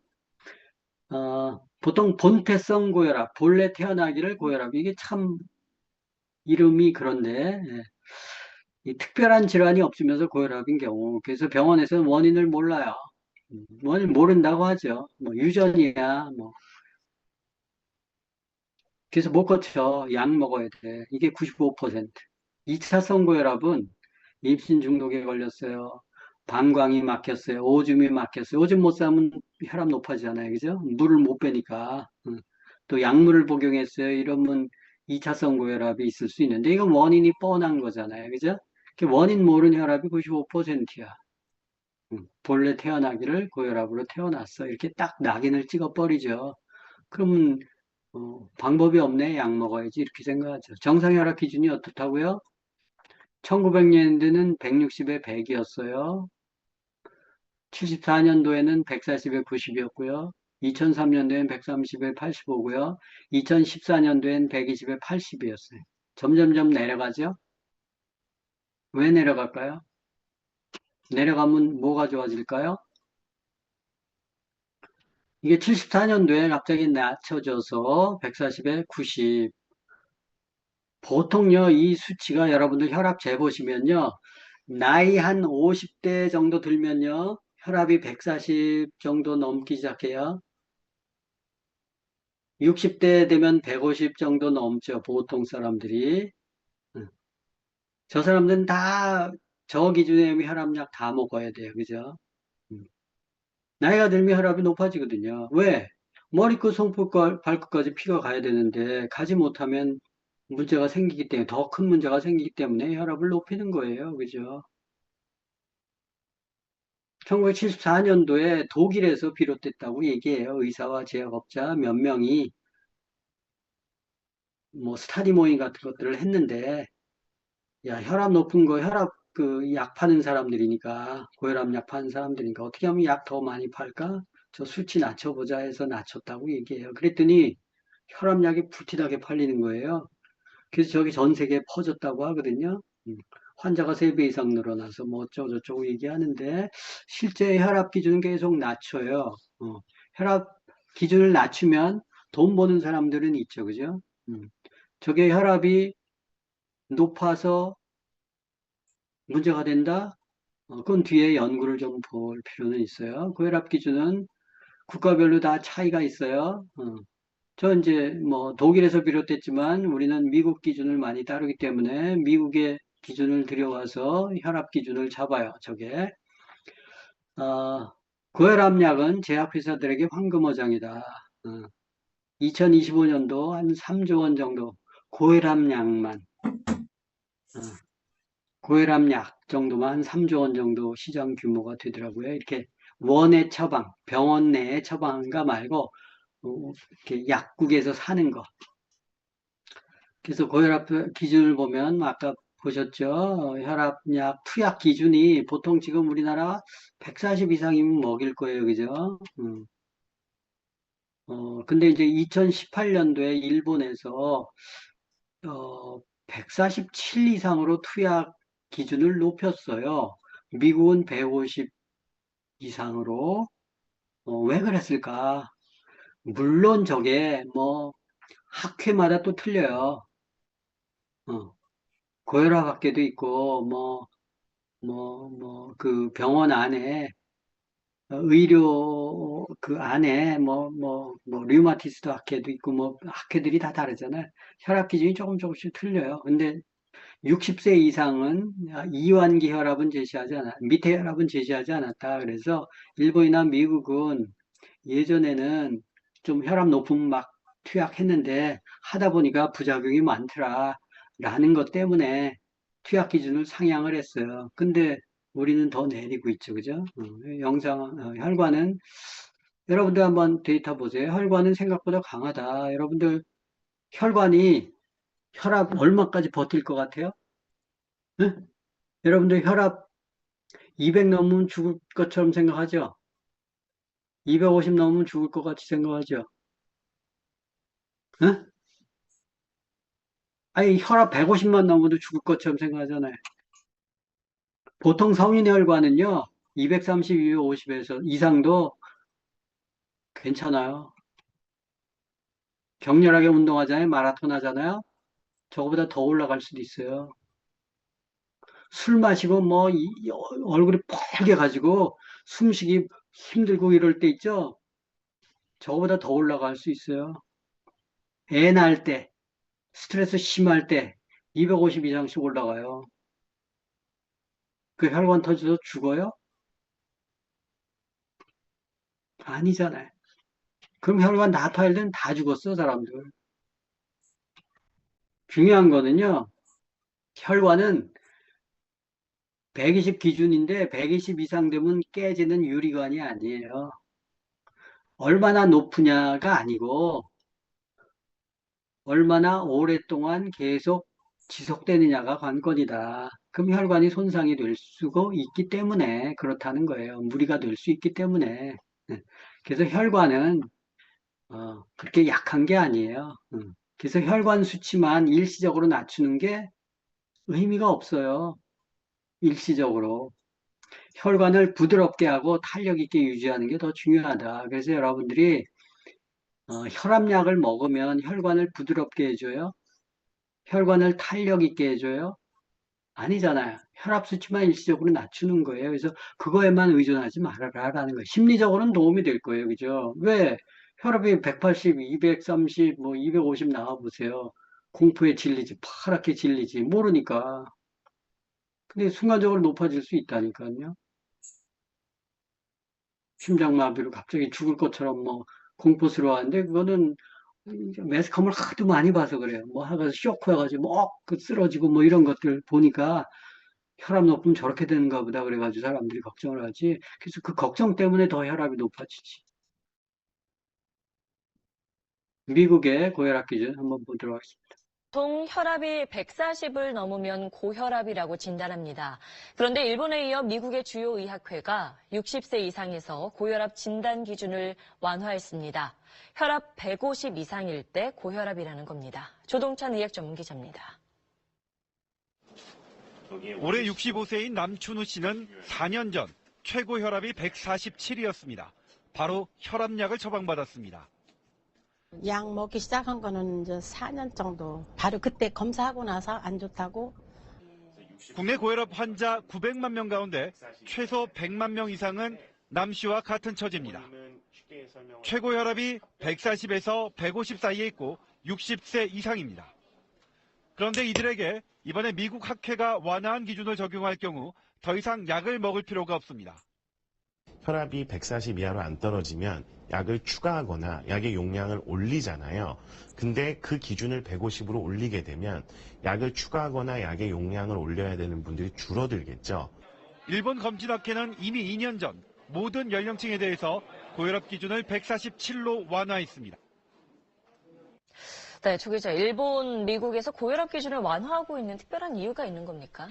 보통 본태성 고혈압, 본래 태어나기를 고혈압 이게 참 이름이 그런데 이 특별한 질환이 없으면서 고혈압인 경우 그래서 병원에서는 원인을 몰라요. 원인 모른다고 하죠. 뭐 유전이야 뭐 그래서 못 고쳐 약 먹어야 돼. 이게 95%. 2차성 고혈압은 입신 중독에 걸렸어요. 방광이 막혔어요. 오줌이 막혔어요. 오줌 못 싸면 혈압 높아지잖아요. 그죠? 물을 못 빼니까. 또 약물을 복용했어요. 이러면 2차성 고혈압이 있을 수 있는데 이건 원인이 뻔한 거잖아요. 그죠? 그 원인 모르는 혈압이 95%야. 본래 태어나기를 고혈압으로 태어났어. 이렇게 딱 낙인을 찍어버리죠. 그러면 방법이 없네. 약 먹어야지. 이렇게 생각하죠. 정상혈압 기준이 어떻다고요? 1900년대는 160에 100이었어요. 74년도에는 140에 90이었고요. 2003년도엔 130에 85고요. 2014년도엔 120에 80이었어요. 점점점 내려가죠? 왜 내려갈까요? 내려가면 뭐가 좋아질까요? 이게 74년도에 갑자기 낮춰져서 140에 90. 보통요, 이 수치가 여러분들 혈압 재보시면요, 나이 한 50대 정도 들면요, 혈압이 140 정도 넘기 시작해요. 60대 되면 150 정도 넘죠, 보통 사람들이. 응. 저 사람들은 다 저 기준의 혈압약 다 먹어야 돼요. 그죠? 음. 나이가 들면 혈압이 높아지거든요. 왜? 머리끝, 손끝, 발끝까지 피가 가야 되는데 가지 못하면 문제가 생기기 때문에 더 큰 문제가 생기기 때문에 혈압을 높이는 거예요. 그죠? 1974년도에 독일에서 비롯됐다고 얘기해요. 의사와 제약업자 몇 명이 뭐 스타디 모임 같은 것들을 했는데 야, 혈압 높은 거, 혈압 그 약 파는 사람들이니까, 고혈압 약 파는 사람들이니까, 어떻게 하면 약 더 많이 팔까? 저 수치 낮춰보자 해서 낮췄다고 얘기해요. 그랬더니 혈압약이 불티나게 팔리는 거예요. 그래서 저기 전 세계에 퍼졌다고 하거든요. 환자가 3배 이상 늘어나서 뭐 어쩌고저쩌고 얘기하는데, 실제 혈압 기준은 계속 낮춰요. 혈압 기준을 낮추면 돈 버는 사람들은 있죠. 그죠? 저게 혈압이 높아서 문제가 된다? 그건 뒤에 연구를 좀 볼 필요는 있어요. 고혈압 기준은 국가별로 다 차이가 있어요. 저 이제 뭐 독일에서 비롯됐지만 우리는 미국 기준을 많이 따르기 때문에 미국의 기준을 들여와서 혈압 기준을 잡아요. 저게. 어, 고혈압 약은 제약회사들에게 황금어장이다. 2025년도 한 3조 원 정도 고혈압 약만 고혈압 약 정도만 한 3조 원 정도 시장 규모가 되더라고요. 이렇게 원의 처방, 병원 내의 처방가 말고 이렇게 약국에서 사는 거. 그래서 고혈압 기준을 보면 아까 보셨죠? 혈압약 투약 기준이 보통 지금 우리나라 140 이상이면 먹일 거예요. 그죠? 근데 이제 2018년도에 일본에서 147 이상으로 투약 기준을 높였어요. 미국은 150 이상으로. 왜 그랬을까? 물론 저게 뭐 학회마다 또 틀려요. 어, 고혈압 학회도 있고 그 병원 안에 의료 그 안에 류마티스트 학회도 있고 뭐 학회들이 다 다르잖아요. 혈압 기준이 조금씩 틀려요. 근데 60세 이상은 이완기 혈압은 제시하지 않았, 밑에 혈압은 제시하지 않았다. 그래서 일본이나 미국은 예전에는 좀 혈압 높으면 막 투약했는데 하다 보니까 부작용이 많더라. 라는 것 때문에 투약 기준을 상향을 했어요. 근데 우리는 더 내리고 있죠. 그죠? 혈관은, 여러분들 한번 데이터 보세요. 혈관은 생각보다 강하다. 여러분들 혈관이 혈압 얼마까지 버틸 것 같아요? 응? 여러분들 혈압 200 넘으면 죽을 것처럼 생각하죠? 250 넘으면 죽을 것 같이 생각하죠? 응? 아니, 혈압 150만 넘어도 죽을 것처럼 생각하잖아요. 보통 성인 혈관은요, 230, 250에서 이상도 괜찮아요. 격렬하게 운동하잖아요. 마라톤 하잖아요. 저거보다 더 올라갈 수도 있어요. 술 마시고 뭐 얼굴이 펄게 가지고 숨쉬기 힘들고 이럴 때 있죠. 저거보다 더 올라갈 수 있어요. 애 낳을 때, 스트레스 심할 때 250 이상씩 올라가요. 그 혈관 터져서 죽어요? 아니잖아요. 그럼 혈관 다 파열되면 다 죽었어, 사람들. 중요한 거는요, 혈관은 120 기준인데 120 이상 되면 깨지는 유리관이 아니에요. 얼마나 높으냐가 아니고 얼마나 오랫동안 계속 지속되느냐가 관건이다. 그럼 혈관이 손상이 될 수가 있기 때문에 그렇다는 거예요. 무리가 될 수 있기 때문에. 네. 그래서 혈관은 그렇게 약한 게 아니에요. 그래서 혈관 수치만 일시적으로 낮추는 게 의미가 없어요. 일시적으로. 혈관을 부드럽게 하고 탄력 있게 유지하는 게 더 중요하다. 그래서 여러분들이 혈압약을 먹으면 혈관을 부드럽게 해줘요? 혈관을 탄력 있게 해줘요? 아니잖아요. 혈압 수치만 일시적으로 낮추는 거예요. 그래서 그거에만 의존하지 말아라라는 거예요. 심리적으로는 도움이 될 거예요. 그죠? 왜? 혈압이 180, 230, 뭐 250 나와 보세요. 공포에 질리지, 파랗게 질리지, 모르니까. 근데 순간적으로 높아질 수 있다니까요. 심장마비로 갑자기 죽을 것처럼 뭐 공포스러워하는데 그거는 매스컴을 하도 많이 봐서 그래요. 뭐 하면서 쇼크해가지고 뭐그 쓰러지고 뭐 이런 것들 보니까 혈압 높으면 저렇게 되는가 보다 그래가지고 사람들이 걱정을 하지. 그래서 그 걱정 때문에 더 혈압이 높아지지. 미국의 고혈압 기준 한번 보도록 하겠습니다. 보통 혈압이 140을 넘으면 고혈압이라고 진단합니다. 그런데 일본에 이어 미국의 주요 의학회가 60세 이상에서 고혈압 진단 기준을 완화했습니다. 혈압 150 이상일 때 고혈압이라는 겁니다. 조동찬 의학 전문 기자입니다. 올해 65세인 남춘우 씨는 4년 전 최고 혈압이 147이었습니다. 바로 혈압약을 처방받았습니다. 약 먹기 시작한 거는 이제 4년 정도. 바로 그때 검사하고 나서 안 좋다고. 국내 고혈압 환자 900만 명 가운데 최소 100만 명 이상은 남 씨와 같은 처지입니다. 최고 혈압이 140에서 150 사이에 있고 60세 이상입니다. 그런데 이들에게 이번에 미국 학회가 완화한 기준을 적용할 경우 더 이상 약을 먹을 필요가 없습니다. 혈압이 140 이하로 안 떨어지면 약을 추가하거나 약의 용량을 올리잖아요. 근데 그 기준을 150으로 올리게 되면 약을 추가하거나 약의 용량을 올려야 되는 분들이 줄어들겠죠. 일본 검진학회는 이미 2년 전 모든 연령층에 대해서 고혈압 기준을 147로 완화했습니다. 네, 조 기자, 일본, 미국에서 고혈압 기준을 완화하고 있는 특별한 이유가 있는 겁니까?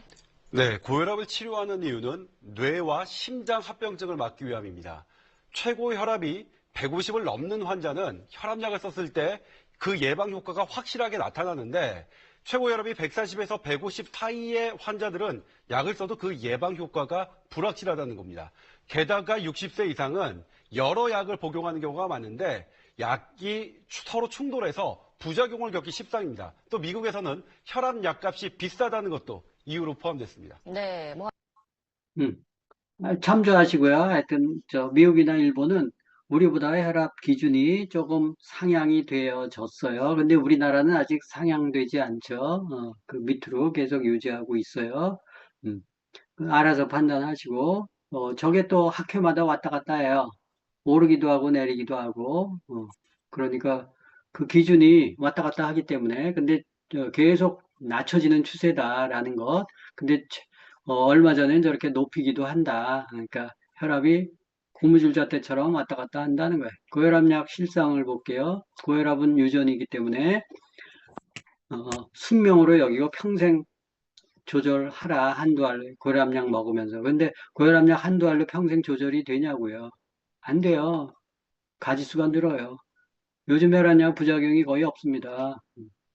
네, 고혈압을 치료하는 이유는 뇌와 심장 합병증을 막기 위함입니다. 최고 혈압이 150을 넘는 환자는 혈압약을 썼을 때 그 예방 효과가 확실하게 나타나는데 최고 혈압이 140에서 150 사이의 환자들은 약을 써도 그 예방 효과가 불확실하다는 겁니다. 게다가 60세 이상은 여러 약을 복용하는 경우가 많은데 약이 서로 충돌해서 부작용을 겪기 십상입니다. 또 미국에서는 혈압 약값이 비싸다는 것도 이유로 포함됐습니다. 네, 참조하시고요. 하여튼 미국이나 일본은 우리보다 혈압 기준이 조금 상향이 되어졌어요. 근데 우리나라는 아직 상향되지 않죠. 그 밑으로 계속 유지하고 있어요. 알아서 판단하시고 저게 또 학회마다 왔다 갔다 해요. 오르기도 하고 내리기도 하고 그러니까 그 기준이 왔다 갔다 하기 때문에 근데 계속 낮춰지는 추세다라는 것. 근데 얼마 전엔 저렇게 높이기도 한다. 그러니까 혈압이 고무줄 잣대처럼 왔다 갔다 한다는 거예요. 고혈압약 실상을 볼게요. 고혈압은 유전이기 때문에 숙명으로 여기고 평생 조절하라. 한두 알 고혈압약 먹으면서. 근데 고혈압약 한두 알로 평생 조절이 되냐고요. 안 돼요. 가지수가 늘어요. 요즘 혈압약 부작용이 거의 없습니다.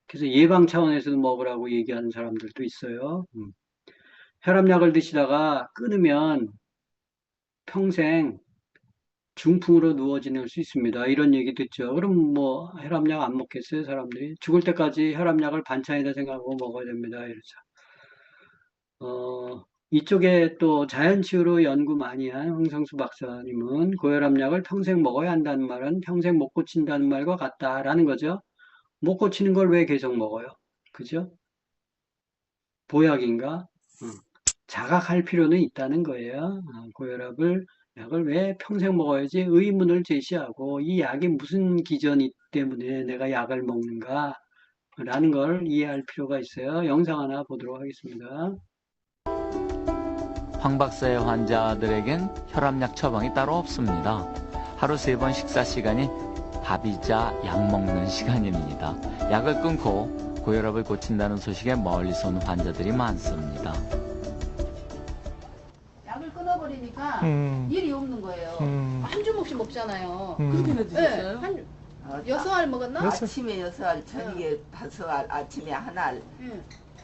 그래서 예방 차원에서도 먹으라고 얘기하는 사람들도 있어요. 혈압약을 드시다가 끊으면 평생 중풍으로 누워 지낼 수 있습니다. 이런 얘기 듣죠. 그럼 뭐 혈압약 안 먹겠어요, 사람들이? 죽을 때까지 혈압약을 반찬이다 생각하고 먹어야 됩니다. 이러죠. 이쪽에 또 자연치유로 연구 많이 한 황성수 박사님은 고혈압약을 평생 먹어야 한다는 말은 평생 못 고친다는 말과 같다라는 거죠. 못 고치는 걸 왜 계속 먹어요? 그죠? 보약인가? 자각할 필요는 있다는 거예요. 고혈압을 약을 왜 평생 먹어야지 의문을 제시하고 이 약이 무슨 기전이 때문에 내가 약을 먹는가 라는 걸 이해할 필요가 있어요. 영상 하나 보도록 하겠습니다. 황 박사의 환자들에겐 혈압약 처방이 따로 없습니다. 하루 3번 식사 시간이 밥이자 약 먹는 시간입니다. 약을 끊고 고혈압을 고친다는 소식에 멀리서 온 환자들이 많습니다. 약을 끊어버리니까 일이 없는 거예요. 한 주먹씩 먹잖아요. 그렇게나 드셨어요? 네, 여섯 알 먹었나? 아침에 6알, 저녁에 5알, 아침에 1알.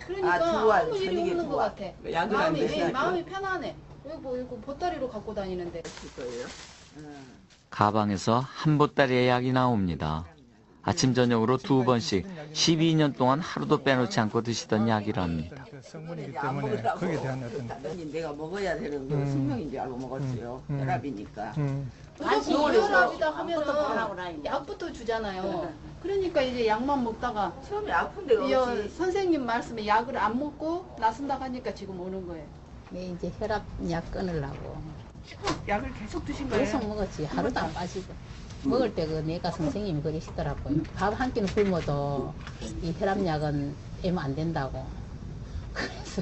그러니까 두 알, 아무 일이 저녁에 없는 두 것 알. 같아. 약을 안 드셔야죠. 마음이 편안해. 이거 보따리로 갖고 다니는데. 그거예요. 가방에서 한 보따리의 약이 나옵니다. 아침 저녁으로 2번씩 12년 동안 하루도 빼놓지 않고 드시던 약이랍니다. 성분이기 때문에 거기에 대한 어떤 당연히 내가 먹어야 되는 거 숙명인 줄 알고 먹었어요. 혈압이니까. 고혈압이다 하면은 약부터 주잖아요. 그러니까 이제 약만 먹다가 처음에 아픈 데가 이 없지. 선생님 말씀에 약을 안 먹고 나선다 하니까 지금 오는 거예요. 네, 이제 혈압약 끊으려고 약을 계속 드신 계속 먹었지. 하루도 안 빠지고. 먹을 때 그 내과 선생님이 그러시더라고요. 밥 한 끼는 굶어도 이 혈압약은 빼면 안 된다고. 그래서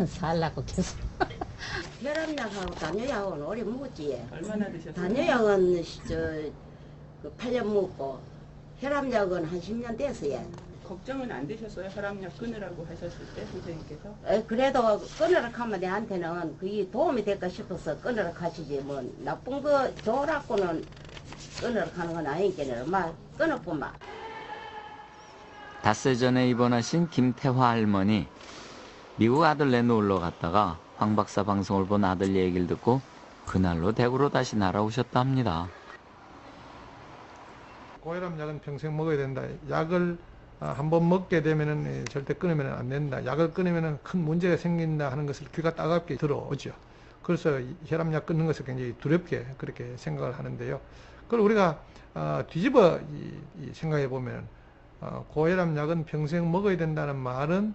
살라고 계속. 혈압약하고 단뇨약은 오래 먹었지. 얼마나 드셨어요? 단뇨약은 그 8년 먹고 혈압약은 한 10년 됐어요. 걱정은 안 되셨어요? 혈압약 끊으라고 하셨을 때 선생님께서? 그래도 끊으라 하면 내한테는 그게 도움이 될까 싶어서 끊으라 하시지 뭐 나쁜 거 좋으라고는 끊으라 하는 건 아니니까 막 끊었구만. 닷새 전에 입원하신 김태화 할머니. 미국 아들네 놀러 갔다가 황 박사 방송을 본 아들 얘기를 듣고 그날로 대구로 다시 날아오셨다 합니다. 고혈압약은 평생 먹어야 된다. 약을 한번 먹게 되면은 절대 끊으면 안 된다. 약을 끊으면은 큰 문제가 생긴다 하는 것을 귀가 따갑게 들어오죠. 그래서 혈압약 끊는 것을 굉장히 두렵게 그렇게 생각을 하는데요. 그걸 우리가 뒤집어 생각해 보면 고혈압약은 평생 먹어야 된다는 말은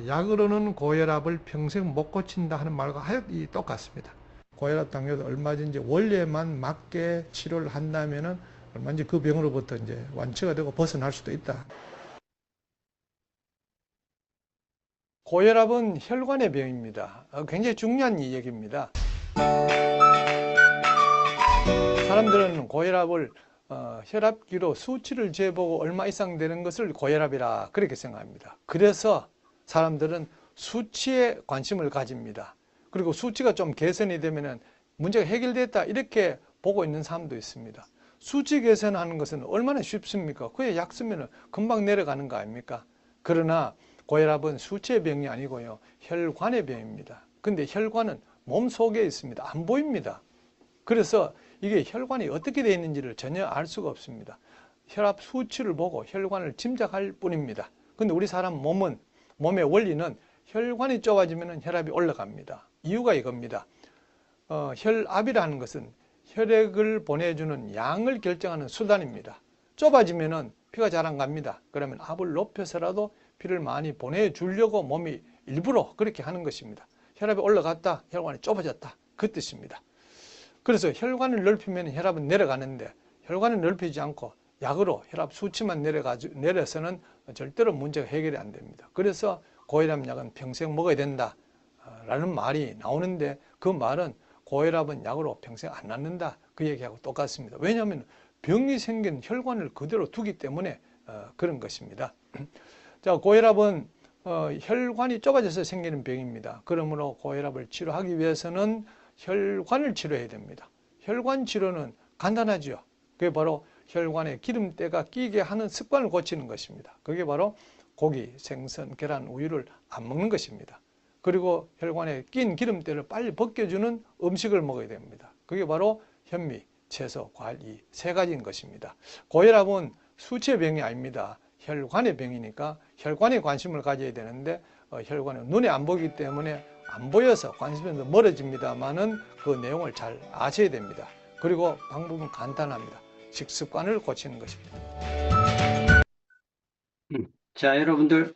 약으로는 고혈압을 평생 못 고친다 하는 말과 하여튼 똑같습니다. 고혈압 당뇨도 얼마든지 원래만 맞게 치료를 한다면은 얼마든지 그 병으로부터 이제 완치가 되고 벗어날 수도 있다. 고혈압은 혈관의 병입니다. 굉장히 중요한 이 얘기입니다. 사람들은 고혈압을 혈압기로 수치를 재보고 얼마 이상 되는 것을 고혈압이라 그렇게 생각합니다. 그래서 사람들은 수치에 관심을 가집니다. 그리고 수치가 좀 개선이 되면 문제가 해결됐다 이렇게 보고 있는 사람도 있습니다. 수치 개선하는 것은 얼마나 쉽습니까? 그에 약 쓰면 금방 내려가는 거 아닙니까? 그러나 고혈압은 수치의 병이 아니고요. 혈관의 병입니다. 근데 혈관은 몸 속에 있습니다. 안 보입니다. 그래서 이게 혈관이 어떻게 되어 있는지를 전혀 알 수가 없습니다. 혈압 수치를 보고 혈관을 짐작할 뿐입니다. 근데 우리 사람 몸의 원리는 혈관이 좁아지면 혈압이 올라갑니다. 이유가 이겁니다. 혈압이라는 것은 혈액을 보내주는 양을 결정하는 수단입니다. 좁아지면 피가 잘 안 갑니다. 그러면 압을 높여서라도 피를 많이 보내주려고 몸이 일부러 그렇게 하는 것입니다. 혈압이 올라갔다, 혈관이 좁아졌다. 그 뜻입니다. 그래서 혈관을 넓히면 혈압은 내려가는데 혈관을 넓히지 않고 약으로 혈압 수치만 내려서는 절대로 문제가 해결이 안 됩니다. 그래서 고혈압약은 평생 먹어야 된다라는 말이 나오는데 그 말은 고혈압은 약으로 평생 안 낫는다 그 얘기하고 똑같습니다. 왜냐하면 병이 생긴 혈관을 그대로 두기 때문에 그런 것입니다. 자, 고혈압은 혈관이 좁아져서 생기는 병입니다. 그러므로 고혈압을 치료하기 위해서는 혈관을 치료해야 됩니다. 혈관 치료는 간단하죠. 그게 바로 혈관에 기름때가 끼게 하는 습관을 고치는 것입니다. 그게 바로 고기, 생선, 계란, 우유를 안 먹는 것입니다. 그리고 혈관에 낀 기름때를 빨리 벗겨주는 음식을 먹어야 됩니다. 그게 바로 현미, 채소, 과일 이 세 가지인 것입니다. 고혈압은 수치의 병이 아닙니다. 혈관의 병이니까 혈관에 관심을 가져야 되는데 혈관은 눈에 안 보이기 때문에 안 보여서 관심이 멀어집니다만은 그 내용을 잘 아셔야 됩니다. 그리고 방법은 간단합니다. 식습관을 고치는 것입니다. 자, 여러분들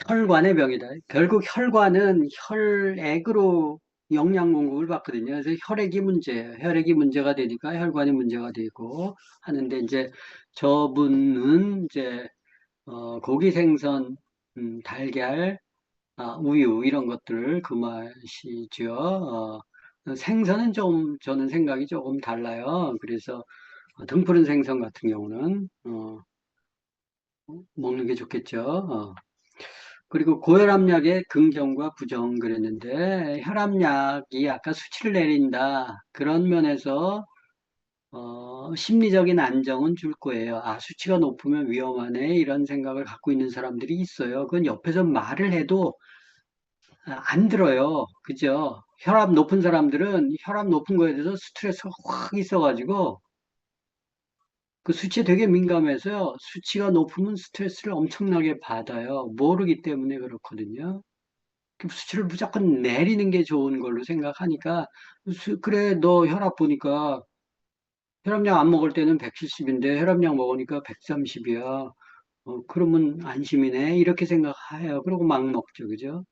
혈관의 병이다. 결국 혈관은 혈액으로 영양 공급을 받거든요. 그래서 혈액이 문제예요. 혈액이 문제가 되니까 혈관이 문제가 되고 하는데 이제 저분은 이제 고기, 생선, 달걀, 우유 이런 것들을 금하시죠. 생선은 좀 저는 생각이 조금 달라요. 그래서 등푸른 생선 같은 경우는 먹는 게 좋겠죠. 그리고 고혈압약의 긍정과 부정 그랬는데 혈압약이 아까 수치를 내린다 그런 면에서 심리적인 안정은 줄 거예요. 아, 수치가 높으면 위험하네 이런 생각을 갖고 있는 사람들이 있어요. 그건 옆에서 말을 해도 안 들어요. 그죠? 혈압 높은 사람들은 혈압 높은 거에 대해서 스트레스가 확 있어가지고 그 수치에 되게 민감해서요. 수치가 높으면 스트레스를 엄청나게 받아요. 모르기 때문에 그렇거든요. 그 수치를 무조건 내리는 게 좋은 걸로 생각하니까 그래 너 혈압 보니까 혈압약 안 먹을 때는 170인데 혈압약 먹으니까 130이야. 그러면 안심이네. 이렇게 생각해요. 그러고 막 먹죠. 그죠?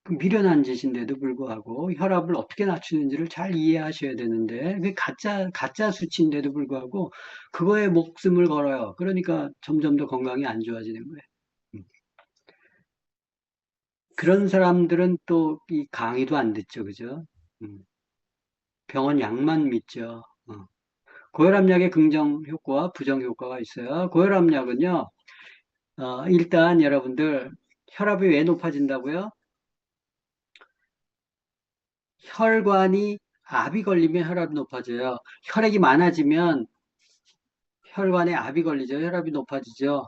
그 미련한 짓인데도 불구하고 혈압을 어떻게 낮추는지를 잘 이해하셔야 되는데 그게 가짜 수치인데도 불구하고 그거에 목숨을 걸어요. 그러니까 점점 더 건강이 안 좋아지는 거예요. 음. 그런 사람들은 또 이 강의도 안 듣죠. 그죠? 음. 병원 약만 믿죠. 고혈압약의 긍정 효과와 부정 효과가 있어요. 고혈압약은요, 일단 여러분들 혈압이 왜 높아진다고요? 혈관이 압이 걸리면 혈압이 높아져요. 혈액이 많아지면 혈관에 압이 걸리죠. 혈압이 높아지죠.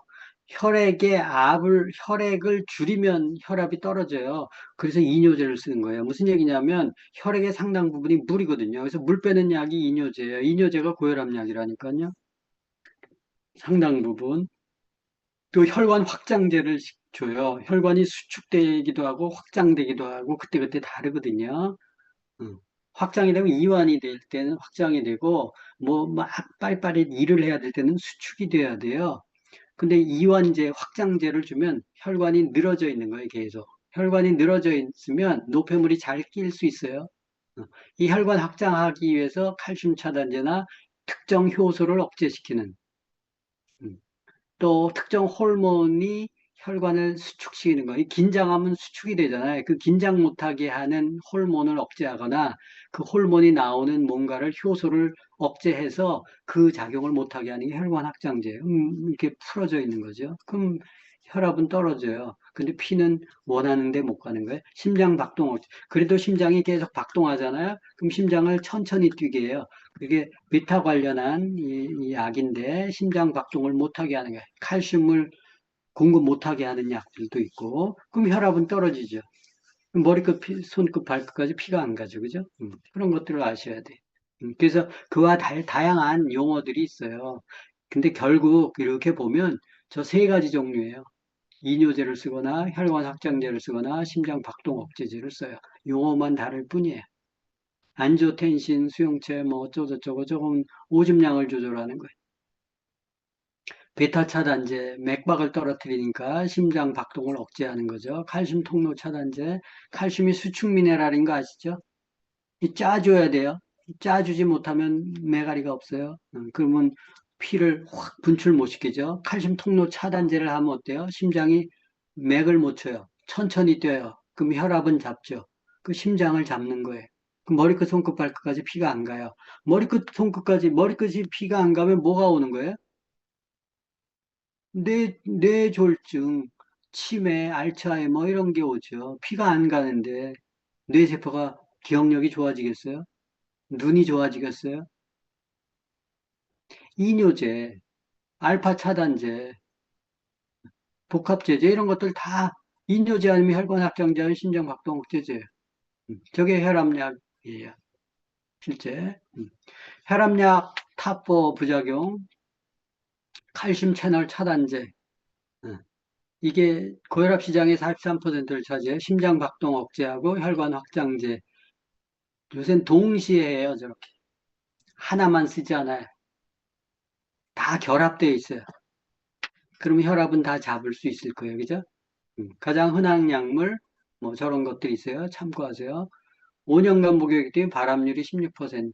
혈액을 줄이면 혈압이 떨어져요. 그래서 이뇨제를 쓰는 거예요. 무슨 얘기냐면 혈액의 상당 부분이 물이거든요. 그래서 물 빼는 약이 이뇨제예요. 이뇨제가 고혈압약이라니까요. 상당 부분. 또 혈관 확장제를 줘요. 혈관이 수축되기도 하고 확장되기도 하고 그때그때 다르거든요. 확장이 되고 이완이 될 때는 확장이 되고 뭐 막 빨리빨리 일을 해야 될 때는 수축이 돼야 돼요. 근데 이완제, 확장제를 주면 혈관이 늘어져 있는 거예요, 계속. 혈관이 늘어져 있으면 노폐물이 잘 낄 수 있어요. 이 혈관 확장하기 위해서 칼슘 차단제나 특정 효소를 억제시키는 또 특정 호르몬이 혈관을 수축시키는 거예요. 긴장하면 수축이 되잖아요. 그 긴장 못하게 하는 호르몬을 억제하거나 그 호르몬이 나오는 뭔가를 효소를 억제해서 그 작용을 못하게 하는 게 혈관 확장제예요. 이렇게 풀어져 있는 거죠. 그럼 혈압은 떨어져요. 근데 피는 원하는데 못 가는 거예요. 심장 박동 억제. 그래도 심장이 계속 박동하잖아요. 그럼 심장을 천천히 뛰게 해요. 그게 베타 관련한 이 약인데 심장 박동을 못하게 하는 거예요. 칼슘을 공급 못하게 하는 약들도 있고 그럼 혈압은 떨어지죠. 머리끝, 손끝, 발끝까지 피가 안 가죠. 그죠? 그런 것들을 아셔야 돼. 그래서 그와 다양한 용어들이 있어요. 근데 결국 이렇게 보면 저 세 가지 종류예요. 이뇨제를 쓰거나 혈관 확장제를 쓰거나 심장 박동 억제제를 써요. 용어만 다를 뿐이에요. 안지오텐신, 수용체, 뭐 어쩌고저쩌고 조금 오줌량을 조절하는 거예요. 베타 차단제, 맥박을 떨어뜨리니까 심장 박동을 억제하는 거죠. 칼슘 통로 차단제, 칼슘이 수축 미네랄인 거 아시죠? 짜줘야 돼요. 짜주지 못하면 메가리가 없어요. 그러면 피를 확 분출 못 시키죠. 칼슘 통로 차단제를 하면 어때요? 심장이 맥을 못 쳐요. 천천히 뛰어요. 그럼 혈압은 잡죠. 그 심장을 잡는 거예요. 그 머리끝, 손끝, 발끝까지 피가 안 가요. 머리끝이 피가 안 가면 뭐가 오는 거예요? 뇌졸중, 치매, 알츠하이머 이런 게 오죠. 피가 안 가는데 뇌세포가 기억력이 좋아지겠어요? 눈이 좋아지겠어요? 이뇨제, 알파 차단제, 복합제제 이런 것들 다 이뇨제 아니면 혈관 확장제, 심장 박동 억제제예요. 저게 혈압약이에요. 실제. 혈압약 탑4 부작용, 칼슘 채널 차단제. 이게 고혈압 시장의 43%를 차지해 심장 박동 억제하고 혈관 확장제. 요새는 동시에 해요, 저렇게. 하나만 쓰지 않아요. 다 결합되어 있어요. 그러면 혈압은 다 잡을 수 있을 거예요. 그죠? 가장 흔한 약물, 뭐 저런 것들이 있어요. 참고하세요. 5년간 복용했더니 발암률이 16%.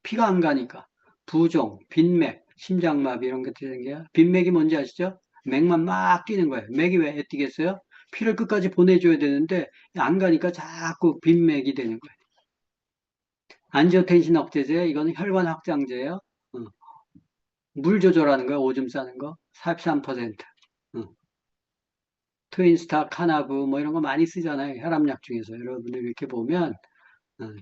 피가 안 가니까. 부종, 빈맥, 심장마비 이런 것들이 생겨요. 빈맥이 뭔지 아시죠? 맥만 막 뛰는 거예요. 맥이 왜 뛰겠어요? 피를 끝까지 보내줘야 되는데 안 가니까 자꾸 빈맥이 되는 거예요. 안지오텐신 억제제, 이거는 혈관 확장제예요. 물 조절하는 거예요. 오줌 싸는 거. 43%. 트윈스타, 카나브 뭐 이런 거 많이 쓰잖아요. 혈압약 중에서. 여러분들 이렇게 보면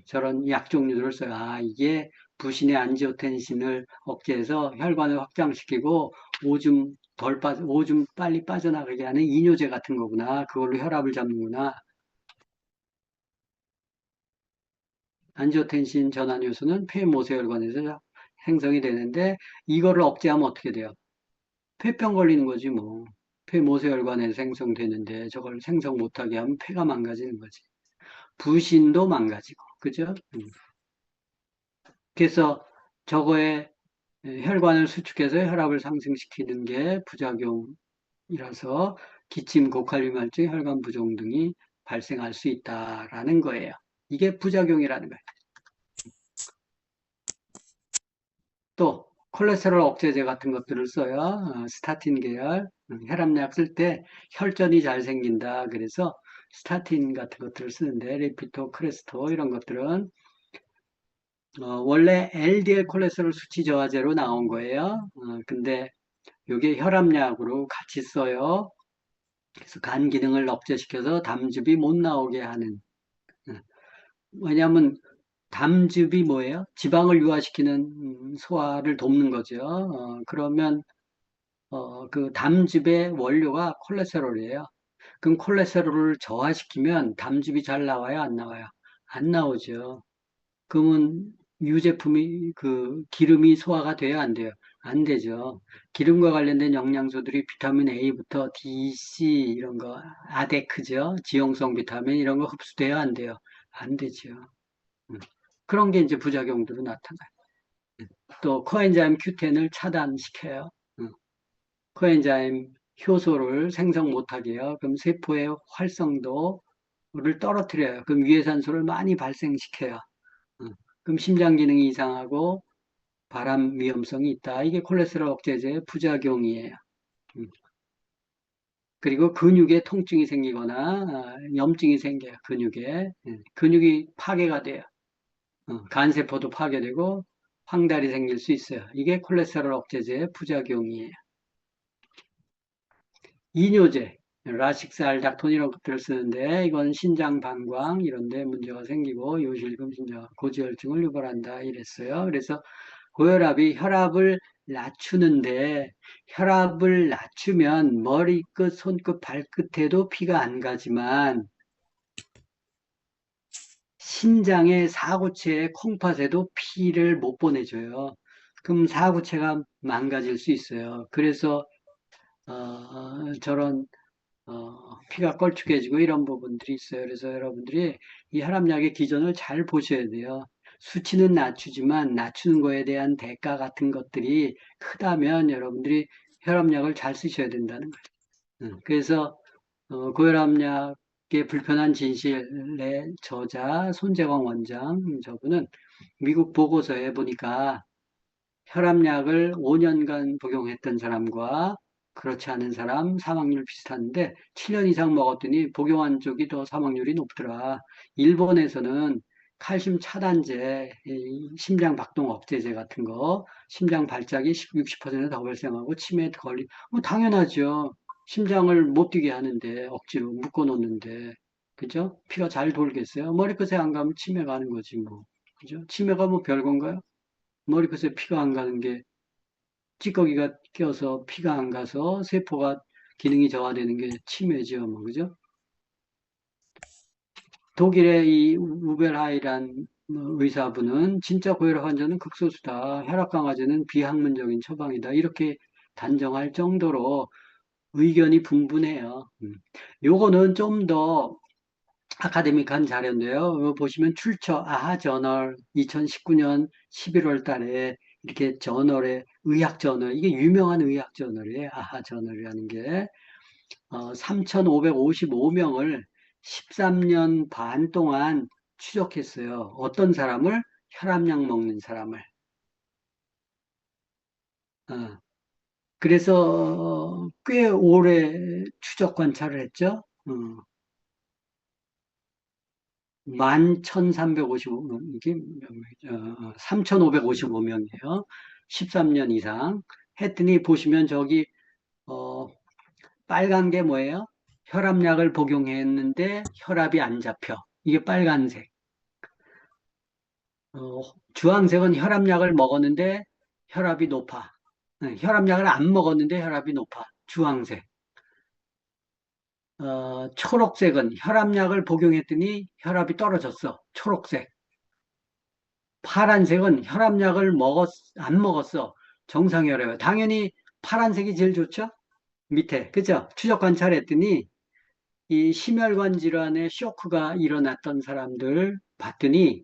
저런 약 종류들을 써요. 아, 이게 부신의 안지오텐신을 억제해서 혈관을 확장시키고 오줌 빨리 빠져나가게 하는 이뇨제 같은 거구나. 그걸로 혈압을 잡는구나. 안지오텐신 전환 요소는 폐 모세혈관에서 생성이 되는데 이거를 억제하면 어떻게 돼요? 폐병 걸리는 거지 뭐. 폐 모세혈관에서 생성되는데 저걸 생성 못하게 하면 폐가 망가지는 거지. 부신도 망가지고, 그죠? 그래서 저거에 혈관을 수축해서 혈압을 상승시키는 게 부작용이라서 기침, 고칼륨할증, 혈관 부종 등이 발생할 수 있다라는 거예요. 이게 부작용이라는 거예요. 또 콜레스테롤 억제제 같은 것들을 써요. 스타틴 계열 혈압약 쓸 때 혈전이 잘 생긴다. 그래서 스타틴 같은 것들을 쓰는데 리피토, 크레스토 이런 것들은 원래 LDL 콜레스테롤 수치 저하제로 나온 거예요. 근데 이게 혈압약으로 같이 써요. 그래서 간 기능을 억제시켜서 담즙이 못 나오게 하는. 왜냐하면 담즙이 뭐예요? 지방을 유화시키는 소화를 돕는 거죠. 그러면 그 담즙의 원료가 콜레스테롤이에요. 그럼 콜레스테롤을 저하시키면 담즙이 잘 나와요? 안 나와요? 안 나오죠. 그러면 유제품이 그 기름이 소화가 돼요? 안 돼요? 안 되죠. 기름과 관련된 영양소들이 비타민 A부터 D, C 이런 거 아데크죠. 지용성 비타민 이런 거 흡수돼요? 안 돼요? 안 되죠. 그런 게 이제 부작용으로 나타나요. 또 코엔자임 Q10을 차단시켜요. 코엔자임 효소를 생성 못하게 해요. 그럼 세포의 활성도를 떨어뜨려요. 그럼 유해산소를 많이 발생시켜요. 그럼 심장 기능이 이상하고 발암 위험성이 있다. 이게 콜레스테롤 억제제의 부작용이에요. 그리고 근육에 통증이 생기거나 염증이 생겨요. 근육에. 근육이 파괴가 돼요. 간세포도 파괴되고 황달이 생길 수 있어요. 이게 콜레스테롤 억제제의 부작용이에요. 이뇨제, 라식살닥톤 이런 것들을 쓰는데 이건 신장 방광 이런 데 문제가 생기고 요실금 신장 고지혈증을 유발한다 이랬어요. 그래서 고혈압이 혈압을 낮추는데 혈압을 낮추면 머리끝, 손끝, 발끝에도 피가 안 가지만 심장의 사구체의 콩팥에도 피를 못 보내줘요. 그럼 사구체가 망가질 수 있어요. 그래서 저런 피가 걸쭉해지고 이런 부분들이 있어요. 그래서 여러분들이 이 혈압약의 기전을 잘 보셔야 돼요. 수치는 낮추지만 낮추는 거에 대한 대가 같은 것들이 크다면 여러분들이 혈압약을 잘 쓰셔야 된다는 거예요. 그래서 고혈압약의 불편한 진실의 저자 손재광 원장 저분은 미국 보고서에 보니까 혈압약을 5년간 복용했던 사람과 그렇지 않은 사람 사망률 비슷한데 7년 이상 먹었더니 복용한 쪽이 더 사망률이 높더라. 일본에서는 칼슘 차단제, 심장 박동 억제제 같은 거, 심장 발작이 60%더 발생하고 치매에 걸리, 당연하죠. 심장을 못 뛰게 하는데 억지로 묶어 놓는데, 그죠? 피가 잘 돌겠어요? 머리끝에 안 가면 치매 가는 거지 뭐, 그죠? 치매가 뭐 별건가요? 머리끝에 피가 안 가는 게 찌꺼기가 껴서 피가 안 가서 세포가 기능이 저하되는 게 치매죠, 뭐, 그죠? 독일의 이 우벨하이란 의사분은 진짜 고혈압 환자는 극소수다. 혈압 강화제는 비학문적인 처방이다. 이렇게 단정할 정도로 의견이 분분해요. 요거는 좀 더 아카데믹한 자료인데요. 이거 보시면 출처 아하 저널 2019년 11월 달에 이렇게 저널에 의학 저널 이게 유명한 의학 저널이에요. 아하 저널이라는 게 3,555명을 13년 반 동안 추적했어요. 어떤 사람을? 혈압약 먹는 사람을. 그래서 꽤 오래 추적 관찰을 했죠. 11,355명, 이게 몇 명이죠? 3,555명이에요. 13년 이상. 했더니 보시면 저기, 빨간 게 뭐예요? 혈압약을 복용했는데 혈압이 안 잡혀. 이게 빨간색. 주황색은 혈압약을 먹었는데 혈압이 높아. 혈압약을 안 먹었는데 혈압이 높아. 주황색. 초록색은 혈압약을 복용했더니 혈압이 떨어졌어. 초록색. 파란색은 혈압약을 안 먹었어. 정상혈압. 당연히 파란색이 제일 좋죠? 밑에. 그죠? 추적 관찰했더니 이 심혈관 질환에 쇼크가 일어났던 사람들 봤더니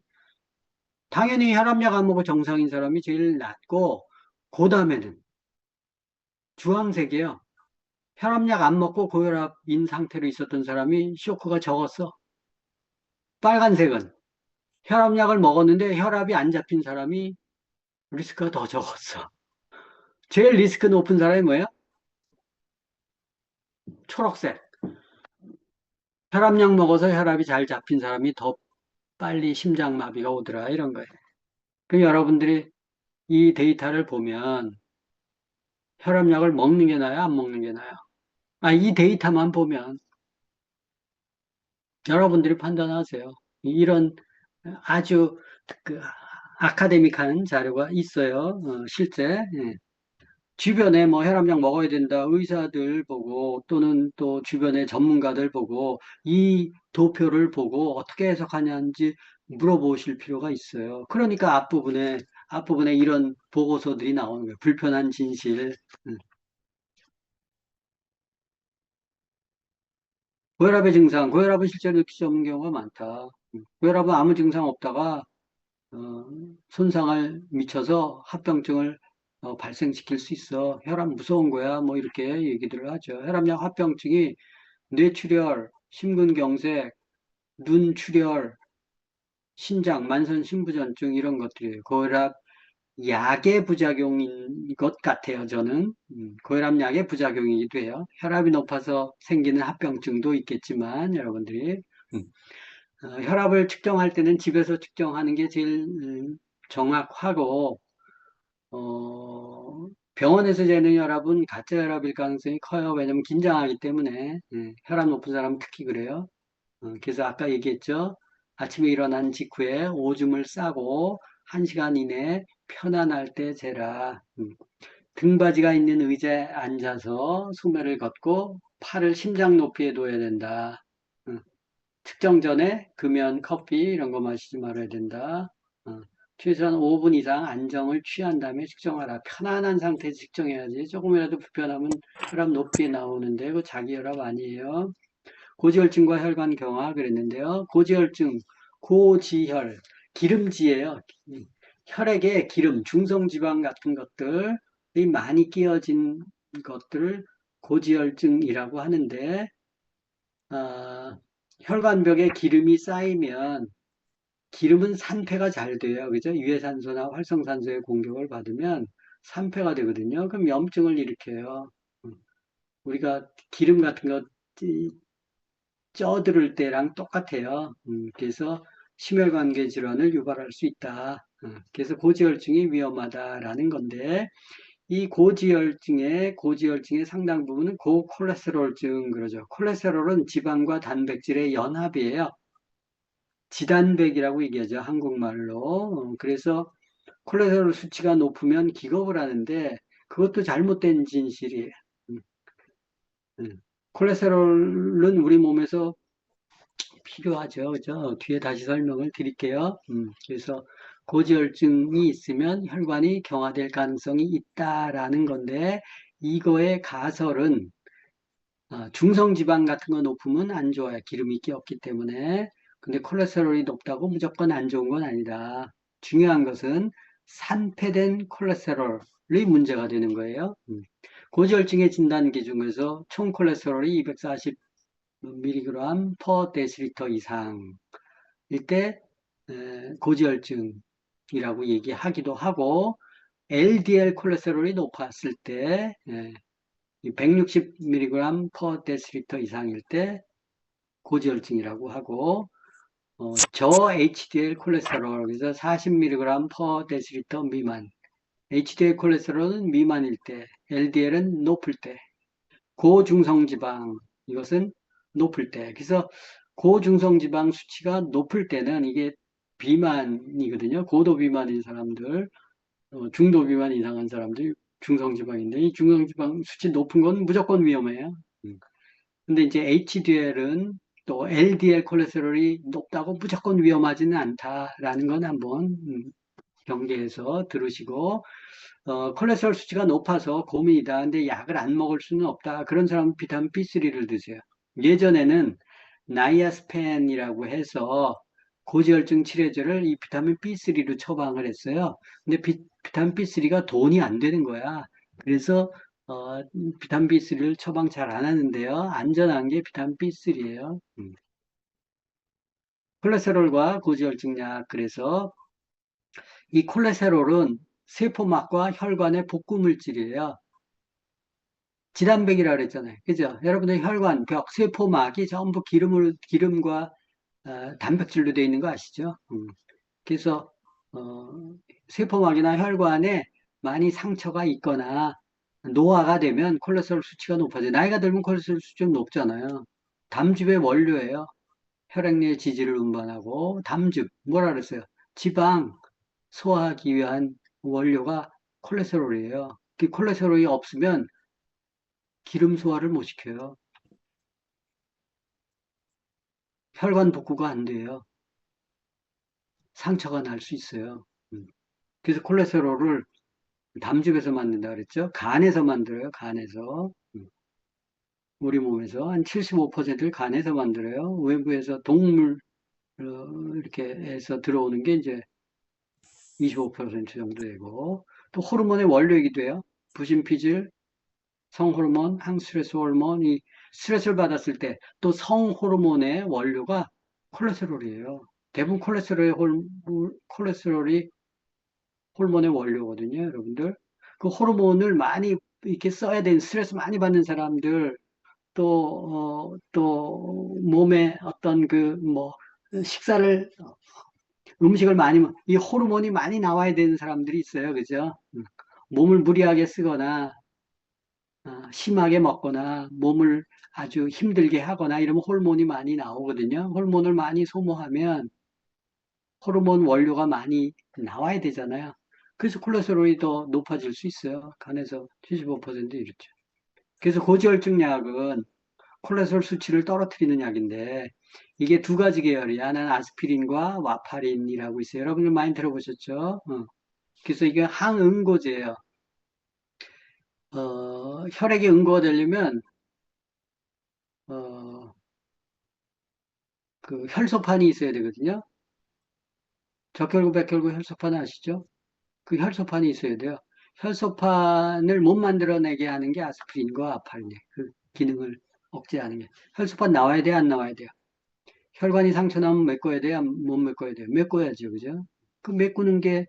당연히 혈압약 안 먹고 정상인 사람이 제일 낫고 그 다음에는 주황색이에요. 혈압약 안 먹고 고혈압인 상태로 있었던 사람이 쇼크가 적었어. 빨간색은 혈압약을 먹었는데 혈압이 안 잡힌 사람이 리스크가 더 적었어. 제일 리스크 높은 사람이 뭐예요? 초록색. 혈압약 먹어서 혈압이 잘 잡힌 사람이 더 빨리 심장마비가 오더라. 이런 거예요. 그 여러분들이 이 데이터를 보면 혈압약을 먹는 게 나아요? 안 먹는 게 나아요? 이 데이터만 보면 여러분들이 판단하세요. 이런 아주 그 아카데믹한 자료가 있어요. 실제. 예. 주변에 뭐 혈압약 먹어야 된다. 의사들 보고 또는 또 주변의 전문가들 보고 이 도표를 보고 어떻게 해석하냐는지 물어보실 필요가 있어요. 그러니까 앞부분에 이런 보고서들이 나오는 거예요. 불편한 진실. 고혈압의 증상, 고혈압은 실제로 느끼지 없는 경우가 많다. 고혈압은 아무 증상 없다가 손상을 미쳐서 합병증을 발생시킬 수 있어. 혈압 무서운 거야. 뭐 이렇게 얘기들을 하죠. 혈압약 합병증이 뇌출혈, 심근경색, 눈출혈, 신장, 만선 신부전증 이런 것들이에요. 고혈압 약의 부작용인 것 같아요. 저는 고혈압 약의 부작용이기도 해요. 혈압이 높아서 생기는 합병증도 있겠지만 여러분들이 혈압을 측정할 때는 집에서 측정하는 게 제일 정확하고 병원에서 재는 혈압은 가짜 혈압일 가능성이 커요. 왜냐면 긴장하기 때문에 혈압 높은 사람은 특히 그래요. 그래서 아까 얘기했죠. 아침에 일어난 직후에 오줌을 싸고 1시간 이내에 편안할 때 재라. 등받이가 있는 의자에 앉아서 수면을 걷고 팔을 심장 높이에 둬야 된다. 측정 전에 금연, 커피 이런 거 마시지 말아야 된다. 최소한 5분 이상 안정을 취한 다음에 측정하라. 편안한 상태에서 측정해야지. 조금이라도 불편하면 혈압 높게 나오는데 그거 자기 혈압 아니에요. 고지혈증과 혈관 경화 그랬는데요. 고지혈증, 고지혈, 기름지예요. 혈액에 기름, 중성지방 같은 것들이 많이 끼어진 것들을 고지혈증이라고 하는데 혈관벽에 기름이 쌓이면 기름은 산패가 잘 돼요. 그죠? 유해산소나 활성산소의 공격을 받으면 산패가 되거든요. 그럼 염증을 일으켜요. 우리가 기름 같은 거 쪄들을 때랑 똑같아요. 그래서 심혈관계 질환을 유발할 수 있다. 그래서 고지혈증이 위험하다라는 건데 이 고지혈증의 상당 부분은 고콜레스테롤증 그러죠. 콜레스테롤은 지방과 단백질의 연합이에요. 지단백이라고 얘기하죠. 한국말로. 그래서 콜레스테롤 수치가 높으면 기겁을 하는데 그것도 잘못된 진실이에요. 콜레스테롤은 우리 몸에서 필요하죠. 그죠? 뒤에 다시 설명을 드릴게요. 그래서 고지혈증이 있으면 혈관이 경화될 가능성이 있다라는 건데 이거의 가설은 중성지방 같은 거 높으면 안 좋아요. 기름이 끼었기 때문에. 근데 콜레스테롤이 높다고 무조건 안 좋은 건 아니다. 중요한 것은 산패된 콜레스테롤이 문제가 되는 거예요. 고지혈증의 진단 기준에서 총 콜레스테롤이 240mg per 데시리터 이상일 때 고지혈증이라고 얘기하기도 하고 LDL 콜레스테롤이 높았을 때 160mg per 데시리터 이상일 때 고지혈증이라고 하고 저 HDL 콜레스테롤 그래서 40mg per 데시리터 미만 HDL 콜레스테롤은 미만일 때 LDL은 높을 때 고중성지방 이것은 높을 때 그래서 고중성지방 수치가 높을 때는 이게 비만이거든요. 고도 비만인 사람들 중도 비만 이상한 사람들이 중성지방인데 이 중성지방 수치 높은 건 무조건 위험해요. 근데 이제 HDL은 또 LDL 콜레스테롤이 높다고 무조건 위험하지는 않다라는 건 한번 경계해서 들으시고, 콜레스테롤 수치가 높아서 고민이다. 근데 약을 안 먹을 수는 없다. 그런 사람은 비타민 B3를 드세요. 예전에는 나이아스펜이라고 해서 고지혈증 치료제를 이 비타민 B3로 처방을 했어요. 근데 비타민 B3가 돈이 안 되는 거야. 그래서 비타민 B3를 처방 잘 안 하는데요. 안전한 게 비타민 B3예요. 콜레스테롤과 고지혈증약, 그래서 이 콜레스테롤은 세포막과 혈관의 복구 물질이에요. 지단백이라고 그랬잖아요. 그죠? 여러분들 혈관, 벽, 세포막이 전부 기름과 단백질로 되어 있는 거 아시죠? 그래서 세포막이나 혈관에 많이 상처가 있거나 노화가 되면 콜레스테롤 수치가 높아져요. 나이가 들면 콜레스테롤 수치가 높잖아요. 담즙의 원료예요. 혈액내 지질을 운반하고 담즙, 뭐라 그랬어요? 지방 소화하기 위한 원료가 콜레스테롤이에요. 그 콜레스테롤이 없으면 기름 소화를 못 시켜요. 혈관 복구가 안 돼요. 상처가 날 수 있어요. 그래서 콜레스테롤을 담즙에서 만든다 그랬죠? 간에서 만들어요. 간에서. 우리 몸에서 한 75%를 간에서 만들어요. 외부에서 동물 이렇게 해서 들어오는 게 이제 25% 정도 되고, 또 호르몬의 원료이기도 해요. 부신피질, 성호르몬, 항스트레스 호르몬, 이 스트레스를 받았을 때 또 성호르몬의 원료가 콜레스테롤이에요. 대부분 콜레스테롤이 호르몬의 원료거든요, 여러분들. 그 호르몬을 많이 이렇게 써야 되는, 스트레스 많이 받는 사람들, 또 몸에 어떤 식사를, 음식을 이 호르몬이 많이 나와야 되는 사람들이 있어요. 그죠? 몸을 무리하게 쓰거나, 심하게 먹거나, 몸을 아주 힘들게 하거나 이러면 호르몬이 많이 나오거든요. 호르몬을 많이 소모하면 호르몬 원료가 많이 나와야 되잖아요. 그래서 콜레스테롤이 더 높아질 수 있어요. 간에서 75% 이렇죠. 그래서 고지혈증 약은 콜레스테롤 수치를 떨어뜨리는 약인데, 이게 두 가지 계열이야. 하나는 아스피린과 와파린이라고 있어요. 여러분들 많이 들어보셨죠? 그래서 이게 항응고제예요. 혈액이 응고가 되려면 그 혈소판이 있어야 되거든요. 적혈구, 백혈구 혈소판 아시죠? 그 혈소판이 있어야 돼요. 혈소판을 못 만들어내게 하는 게 아스피린과 와파린이에요. 그 기능을 억제하는 게. 혈소판 나와야 돼, 안 나와야 돼요? 혈관이 상처 나면 메꿔야 돼요? 못 메꿔야 돼요? 메꿔야죠, 그죠? 그 메꾸는 게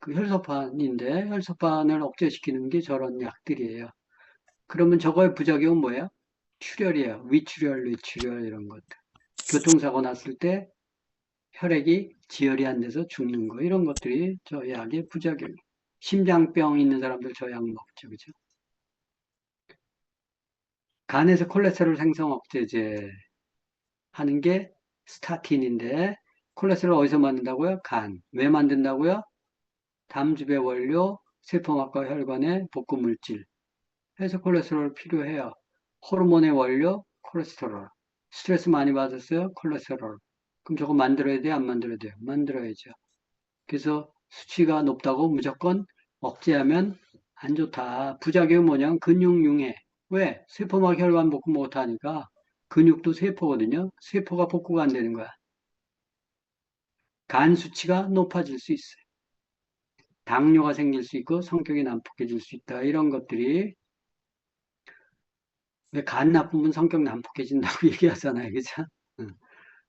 그 혈소판인데, 혈소판을 억제시키는 게 저런 약들이에요. 그러면 저거의 부작용은 뭐예요? 출혈이에요. 위출혈, 뇌출혈 이런 것들. 교통사고 났을 때 혈액이 지혈이 안 돼서 죽는 거, 이런 것들이 저 약의 부작용. 심장병 있는 사람들 저 약 먹죠, 그죠? 간에서 콜레스테롤 생성 억제제 하는 게 스타틴인데, 콜레스테롤 어디서 만든다고요? 간. 왜 만든다고요? 담즙의 원료, 세포막과 혈관의 복구 물질. 해서 콜레스테롤 필요해요. 호르몬의 원료, 콜레스테롤. 스트레스 많이 받았어요? 콜레스테롤. 그럼 저거 만들어야 돼요? 안 만들어야 돼요? 만들어야죠. 그래서 수치가 높다고 무조건 억제하면 안 좋다. 부작용이 뭐냐면 근육융해. 왜? 세포막 혈관 복구 못하니까. 근육도 세포거든요. 세포가 복구가 안 되는 거야. 간 수치가 높아질 수 있어요. 당뇨가 생길 수 있고 성격이 난폭해질 수 있다. 이런 것들이, 왜 간 나쁘면 성격 난폭해진다고 얘기하잖아요. 그죠?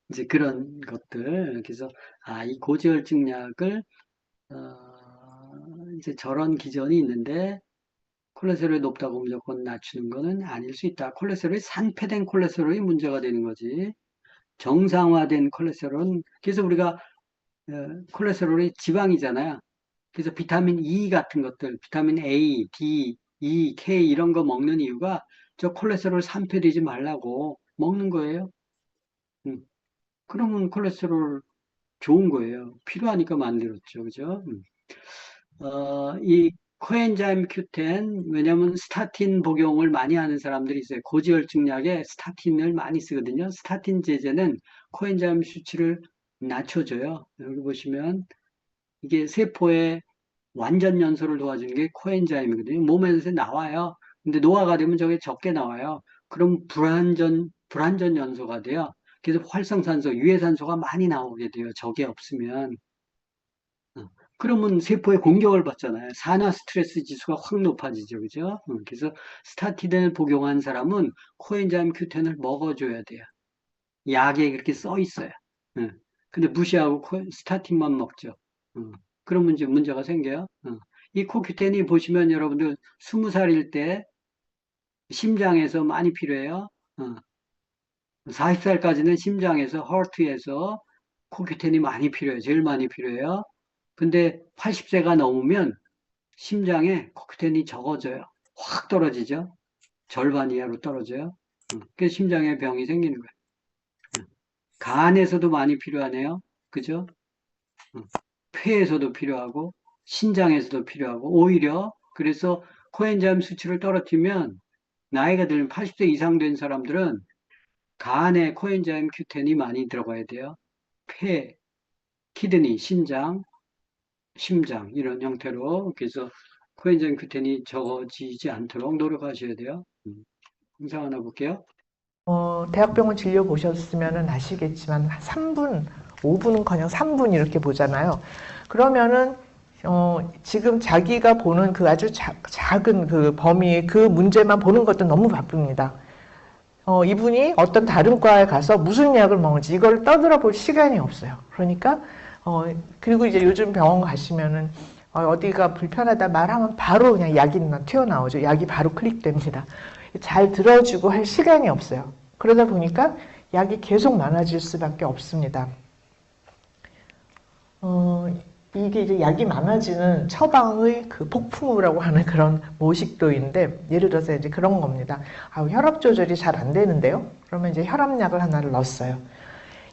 이제 그런 것들. 그래서, 이 고지혈증 약을, 이제 저런 기전이 있는데, 콜레스테롤이 높다고 무조건 낮추는 거는 아닐 수 있다. 콜레스테롤이 산패된 콜레스테롤이 문제가 되는 거지. 정상화된 콜레스테롤은, 그래서 우리가, 콜레스테롤이 지방이잖아요. 그래서 비타민 E 같은 것들, 비타민 A, D, E, K 이런 거 먹는 이유가 저 콜레스테롤 산패되지 말라고 먹는 거예요. 그러면 콜레스테롤 좋은 거예요. 필요하니까 만들었죠. 그죠? 이 코엔자임 Q10, 왜냐면 스타틴 복용을 많이 하는 사람들이 있어요. 고지혈증 약에 스타틴을 많이 쓰거든요. 스타틴 제제는 코엔자임 수치를 낮춰줘요. 여기 보시면 이게 세포의 완전 연소를 도와주는 게 코엔자임이거든요. 몸에서 나와요. 근데 노화가 되면 저게 적게 나와요. 그럼 불완전 연소가 돼요. 그래서 활성산소, 유해산소가 많이 나오게 돼요. 저게 없으면. 그러면 세포에 공격을 받잖아요. 산화 스트레스 지수가 확 높아지죠. 그죠? 그래서 스타틴을 복용한 사람은 코엔자임 Q10을 먹어줘야 돼요. 약에 그렇게 써 있어요. 근데 무시하고 스타틴만 먹죠. 그러면 이제 문제가 생겨요. 이 코큐텐이 보시면 여러분들 20살일 때 심장에서 많이 필요해요. 40살까지는 심장에서, 허트에서 코큐텐이 많이 필요해요. 제일 많이 필요해요. 근데 80세가 넘으면 심장에 코큐텐이 적어져요. 확 떨어지죠. 절반 이하로 떨어져요. 그래서 심장에 병이 생기는 거예요. 간에서도 많이 필요하네요. 그죠? 폐에서도 필요하고 신장에서도 필요하고 오히려 그래서 코엔자임 수치를 떨어뜨리면 나이가 들면 80세 이상 된 사람들은 간에 코엔자임 Q10이 많이 들어가야 돼요. 폐, 키드니, 신장, 심장 이런 형태로 그래서 코엔자임 Q10이 적어지지 않도록 노력하셔야 돼요. 영상 하나 볼게요. 대학병원 진료 보셨으면 아시겠지만 3분, 5분은커녕 3분 이렇게 보잖아요. 그러면은 지금 자기가 보는 그 아주 작은 그 범위의 그 문제만 보는 것도 너무 바쁩니다. 이분이 어떤 다른 과에 가서 무슨 약을 먹는지 이걸 떠들어 볼 시간이 없어요. 그러니까 그리고 이제 요즘 병원 가시면은 어디가 불편하다 말하면 바로 그냥 약이 튀어나오죠. 약이 바로 클릭됩니다. 잘 들어주고 할 시간이 없어요. 그러다 보니까 약이 계속 많아질 수밖에 없습니다. 이게 이제 약이 많아지는 처방의 그 폭풍우라고 하는 그런 모식도인데, 예를 들어서 이제 그런 겁니다. 혈압 조절이 잘 안 되는데요. 그러면 이제 혈압약을 하나를 넣었어요.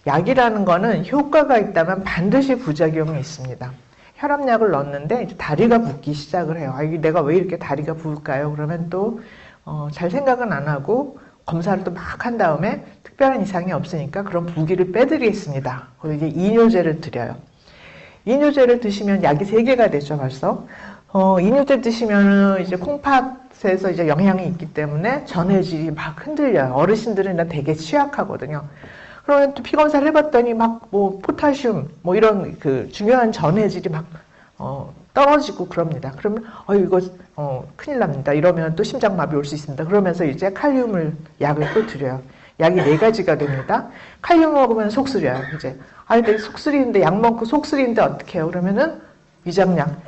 약이라는 거는 효과가 있다면 반드시 부작용이 있습니다. 혈압약을 넣었는데 이제 다리가 붓기 시작을 해요. 이게 내가 왜 이렇게 다리가 부을까요? 그러면 또 잘 생각은 안 하고 검사를 또 막 한 다음에 특별한 이상이 없으니까 그런 부기를 빼드리겠습니다. 그리고 이제 이뇨제를 드려요. 이뇨제를 드시면 약이 3개가 되죠, 벌써. 이뇨제 드시면은 이제 콩팥에서 이제 영향이 있기 때문에 전해질이 막 흔들려요. 어르신들은 되게 취약하거든요. 그러면 또 피 검사를 해봤더니 막 뭐 포타슘 뭐 이런 그 중요한 전해질이 막 떨어지고 그럽니다. 그러면 이거 큰일 납니다. 이러면 또 심장마비 올 수 있습니다. 그러면서 이제 칼륨을 약을 또 드려요. 약이 4가지가 됩니다. 칼륨 먹으면 속 쓰려요. 이제 근데 속 쓰리는데 약 먹고 속 쓰리는데 어떻게 해요? 그러면은 위장약.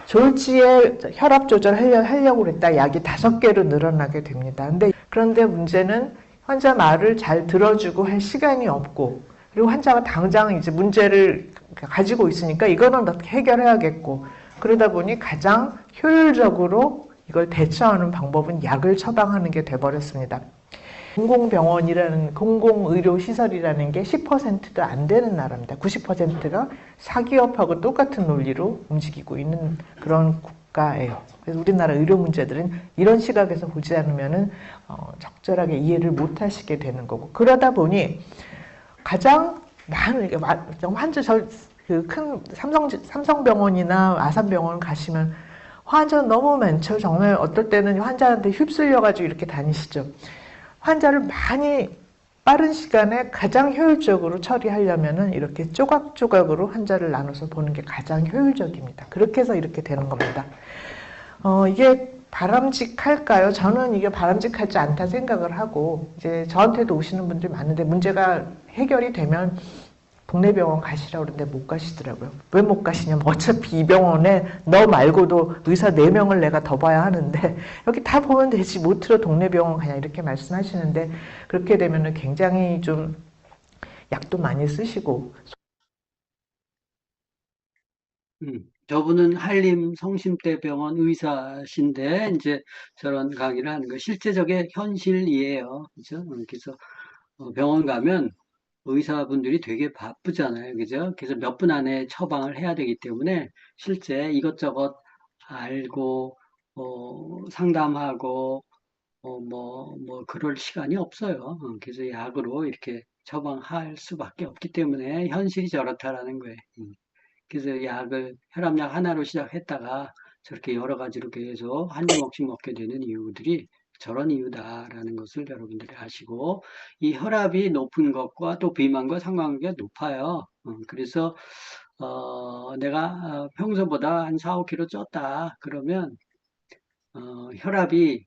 졸지에 혈압 조절하려고 그랬다. 약이 5개로 늘어나게 됩니다. 그런데 문제는 환자 말을 잘 들어주고 할 시간이 없고, 그리고 환자가 당장 이제 문제를 가지고 있으니까 이거는 어떻게 해결해야겠고, 그러다 보니 가장 효율적으로 이걸 대처하는 방법은 약을 처방하는 게 돼버렸습니다. 공공병원이라는 공공의료시설이라는 게 10%도 안 되는 나라입니다. 90%가 사기업하고 똑같은 논리로 움직이고 있는 그런 국가예요. 그래서 우리나라 의료 문제들은 이런 시각에서 보지 않으면은 적절하게 이해를 못 하시게 되는 거고, 그러다 보니 가장 많은 환자 그 큰 삼성병원이나 아산병원 가시면 환자 너무 많죠. 정말 어떨 때는 환자한테 휩쓸려가지고 이렇게 다니시죠. 환자를 많이 빠른 시간에 가장 효율적으로 처리하려면은 이렇게 조각조각으로 환자를 나눠서 보는 게 가장 효율적입니다. 그렇게 해서 이렇게 되는 겁니다. 이게 바람직할까요? 저는 이게 바람직하지 않다 생각을 하고, 이제 저한테도 오시는 분들이 많은데 문제가 해결이 되면 동네 병원 가시라고 그러는데 못 가시더라고요. 왜 못 가시냐면 어차피 이 병원에 너 말고도 의사 4명을 내가 더 봐야 하는데 여기 다 보면 되지, 못 들어 동네 병원 가냐 이렇게 말씀하시는데, 그렇게 되면은 굉장히 좀 약도 많이 쓰시고. 저분은 한림 성심대병원 의사신데 이제 저런 강의를 하는 거 실제적인 현실이에요. 그죠? 그래서 병원 가면 의사분들이 되게 바쁘잖아요. 그죠? 그래서 몇 분 안에 처방을 해야 되기 때문에 실제 이것저것 알고, 상담하고, 그럴 시간이 없어요. 그래서 약으로 이렇게 처방할 수밖에 없기 때문에 현실이 저렇다라는 거예요. 그래서 혈압약 하나로 시작했다가 저렇게 여러 가지로 계속 한 주먹씩 먹게 되는 이유들이 저런 이유다라는 것을 여러분들이 아시고, 이 혈압이 높은 것과 또 비만과 상관관계가 높아요. 그래서 내가 평소보다 한 4, 5kg 쪘다 그러면 혈압이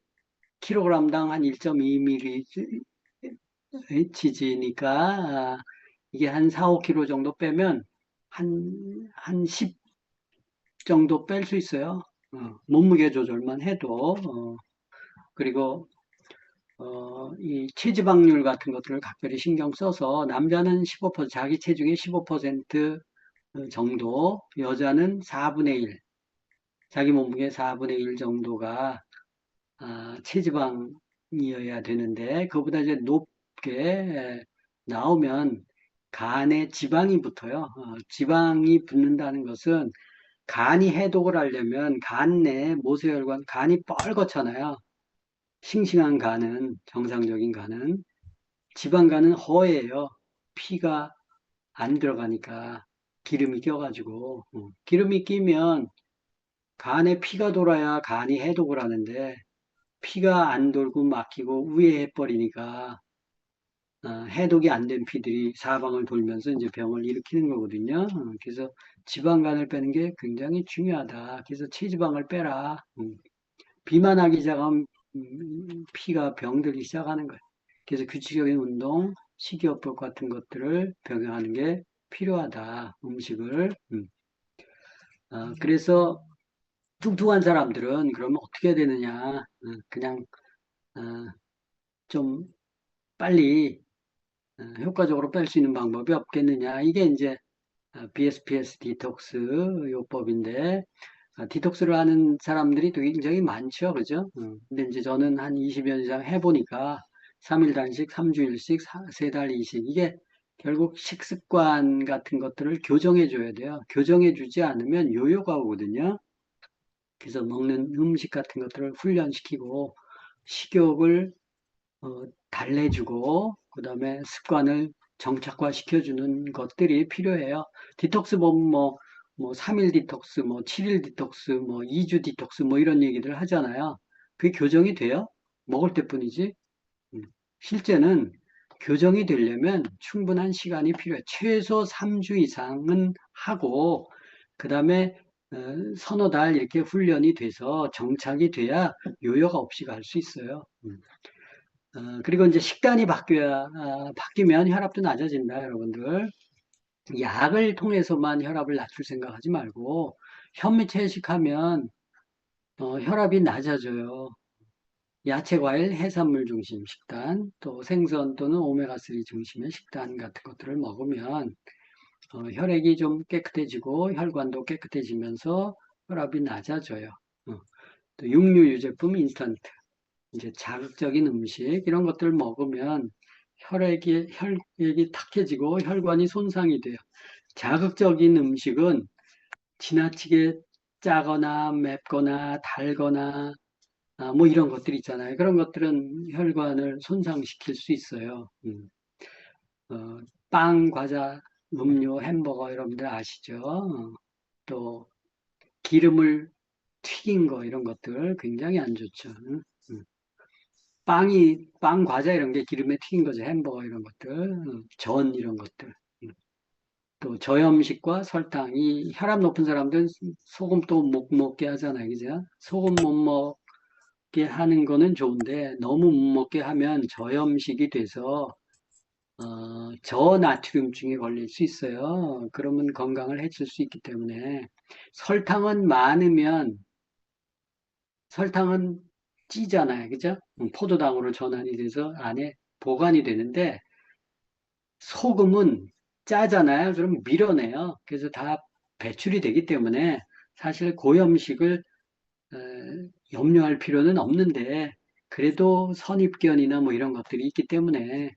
킬로그램당 한 1.2mg니까 이게 한 4, 5kg 정도 빼면 한 10 정도 뺄 수 있어요. 몸무게 조절만 해도. 그리고 이 체지방률 같은 것들을 각별히 신경 써서 남자는 15%, 자기 체중의 15% 정도, 여자는 4분의 1, 자기 몸무게 4분의 1 정도가 체지방이어야 되는데 그보다 이제 높게 나오면 간에 지방이 붙어요. 지방이 붙는다는 것은 간이 해독을 하려면 간 내 모세혈관, 간이 뻘겋잖아요. 싱싱한 간은, 정상적인 간은. 지방간은 허해요. 피가 안 들어가니까 기름이 껴가지고. 기름이 끼면 간에 피가 돌아야 간이 해독을 하는데 피가 안 돌고 막히고 우회해버리니까 해독이 안 된 피들이 사방을 돌면서 이제 병을 일으키는 거거든요. 그래서 지방간을 빼는 게 굉장히 중요하다. 그래서 체지방을 빼라. 비만하기 시작하면 피가 병들기 시작하는 거예요. 그래서 규칙적인 운동, 식이요법 같은 것들을 병행하는 게 필요하다. 음식을. 그래서 뚱뚱한 사람들은 그러면 어떻게 해야 되느냐. 그냥 좀 빨리 효과적으로 뺄 수 있는 방법이 없겠느냐. 이게 이제 BSPS 디톡스 요법인데, 디톡스를 하는 사람들이 또 굉장히 많죠. 그죠? 근데 이제 저는 한 20년 이상 해보니까 3일 단식, 3주일씩, 3달 이식. 이게 결국 식습관 같은 것들을 교정해 줘야 돼요. 교정해 주지 않으면 요요가 오거든요. 그래서 먹는 음식 같은 것들을 훈련시키고, 식욕을 달래주고, 그 다음에 습관을 정착화 시켜주는 것들이 필요해요. 디톡스 보면 뭐 3일 디톡스, 뭐 7일 디톡스, 뭐 2주 디톡스, 뭐 이런 얘기들 하잖아요. 그게 교정이 돼요? 먹을 때뿐이지. 실제는 교정이 되려면 충분한 시간이 필요해요. 최소 3주 이상은 하고, 그 다음에 서너 달 이렇게 훈련이 돼서 정착이 돼야 요요가 없이 갈 수 있어요. 그리고 이제 식단이 바뀌면 혈압도 낮아진다, 여러분들. 약을 통해서만 혈압을 낮출 생각하지 말고, 현미채식하면 혈압이 낮아져요. 야채, 과일, 해산물 중심 식단, 또 생선 또는 오메가3 중심의 식단 같은 것들을 먹으면 혈액이 좀 깨끗해지고 혈관도 깨끗해지면서 혈압이 낮아져요. 또 육류 유제품, 인스턴트, 이제 자극적인 음식 이런 것들을 먹으면 혈액이 탁해지고 혈관이 손상이 돼요. 자극적인 음식은 지나치게 짜거나 맵거나 달거나 뭐 이런 것들 있잖아요. 그런 것들은 혈관을 손상시킬 수 있어요. 빵, 과자, 음료, 햄버거 여러분들 아시죠? 또 기름을 튀긴 거 이런 것들 굉장히 안 좋죠. 빵, 과자 이런 게 기름에 튀긴 거죠. 햄버거 이런 것들, 전 이런 것들. 또 저염식과 설탕, 이 혈압 높은 사람들은 소금 또 못 먹게 하잖아요. 그죠? 소금 못 먹게 하는 거는 좋은데 너무 못 먹게 하면 저염식이 돼서 저나트륨증에 걸릴 수 있어요. 그러면 건강을 해칠 수 있기 때문에 설탕은 찌잖아요. 그죠? 포도당으로 전환이 돼서 안에 보관이 되는데 소금은 짜잖아요. 그럼 밀어내요. 그래서 다 배출이 되기 때문에 사실 고염식을 염려할 필요는 없는데 그래도 선입견이나 뭐 이런 것들이 있기 때문에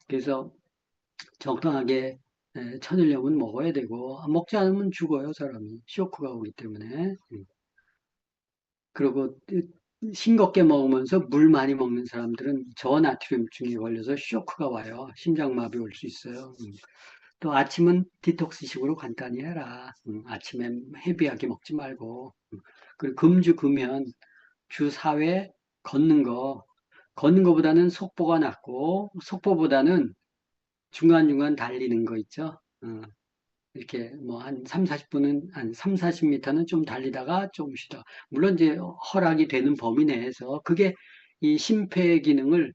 그래서 적당하게 천일염은 먹어야 되고 먹지 않으면 죽어요. 사람이 쇼크가 오기 때문에. 그리고 싱겁게 먹으면서 물 많이 먹는 사람들은 저나트륨증에 걸려서 쇼크가 와요. 심장마비 올 수 있어요. 또 아침은 디톡스식으로 간단히 해라. 아침엔 헤비하게 먹지 말고. 그리고 금주 금연 주 4회 걷는 거보다는 속보가 낫고 속보보다는 중간중간 달리는 거 있죠. 이렇게 뭐 한 3, 40분은 한 3, 40m는 좀 달리다가 조금 쉬다. 물론 이제 허락이 되는 범위 내에서 그게 이 심폐 기능을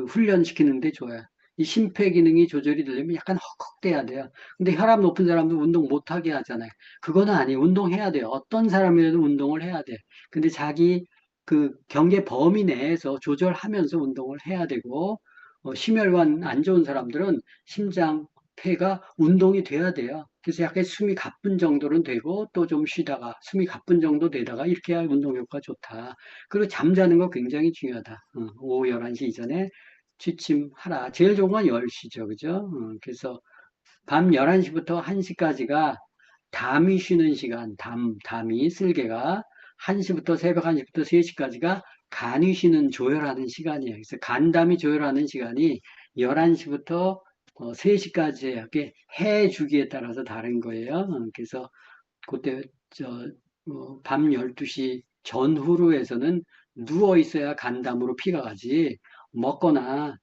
훈련시키는 데 좋아요. 이 심폐 기능이 조절이 되려면 약간 헉헉대야 돼요. 근데 혈압 높은 사람도 운동 못하게 하잖아요. 그거는 아니에요. 운동해야 돼요. 어떤 사람이라도 운동을 해야 돼. 근데 자기 그 경계 범위 내에서 조절하면서 운동을 해야 되고, 심혈관 안 좋은 사람들은 심장, 폐가 운동이 돼야 돼요. 그래서 약간 숨이 가쁜 정도는 되고 또 좀 쉬다가 숨이 가쁜 정도 되다가 이렇게 해야 운동 효과가 좋다. 그리고 잠자는 거 굉장히 중요하다. 오후 11시 이전에 취침하라. 제일 좋은 건 10시죠. 그죠? 그래서 밤 11시부터 1시까지가 담이 쉬는 시간, 담이 쓸개가 1시부터 새벽 1시부터 3시까지가 간이 쉬는 조혈하는 시간이에요. 그래서 간담이 조혈하는 시간이 11시부터 3시까지 이렇게 해 주기에 따라서 다른 거예요. 그래서 그때 밤 12시 전후로 해서는 누워 있어야 간담으로 피가 가지 먹거나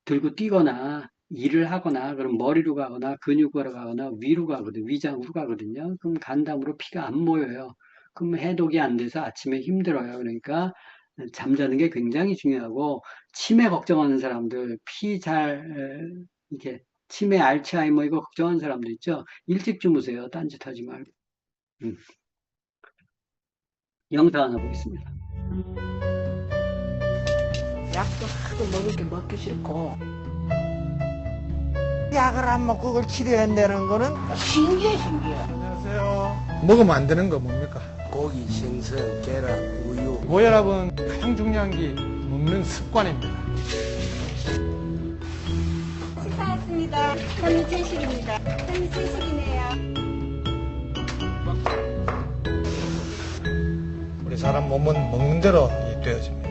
들고 뛰거나 일을 하거나 그럼 머리로 가거나 근육으로 가거나 위로 가거든 위장으로 가거든요. 그럼 간담으로 피가 안 모여요. 그럼 해독이 안 돼서 아침에 힘들어요. 그러니까 잠자는 게 굉장히 중요하고 치매 걱정하는 사람들 이렇게 치매 알츠하이머 이거 걱정하는 사람들 있죠. 일찍 주무세요. 딴짓하지 말고. 영상 하나 보겠습니다. 약도 하도 먹을 게 먹기 싫고 약을 안 먹고 그걸 치료한다는 거는 신기해. 안녕하세요. 먹으면 안 되는 거 뭡니까? 고기, 생선, 계란, 우유. 고혈압은 가장 중요한 게 먹는 습관입니다. 식사했습니다. 현미 채식입니다. 현미 채식이네요. 우리 사람 몸은 먹는 대로 되어집니다.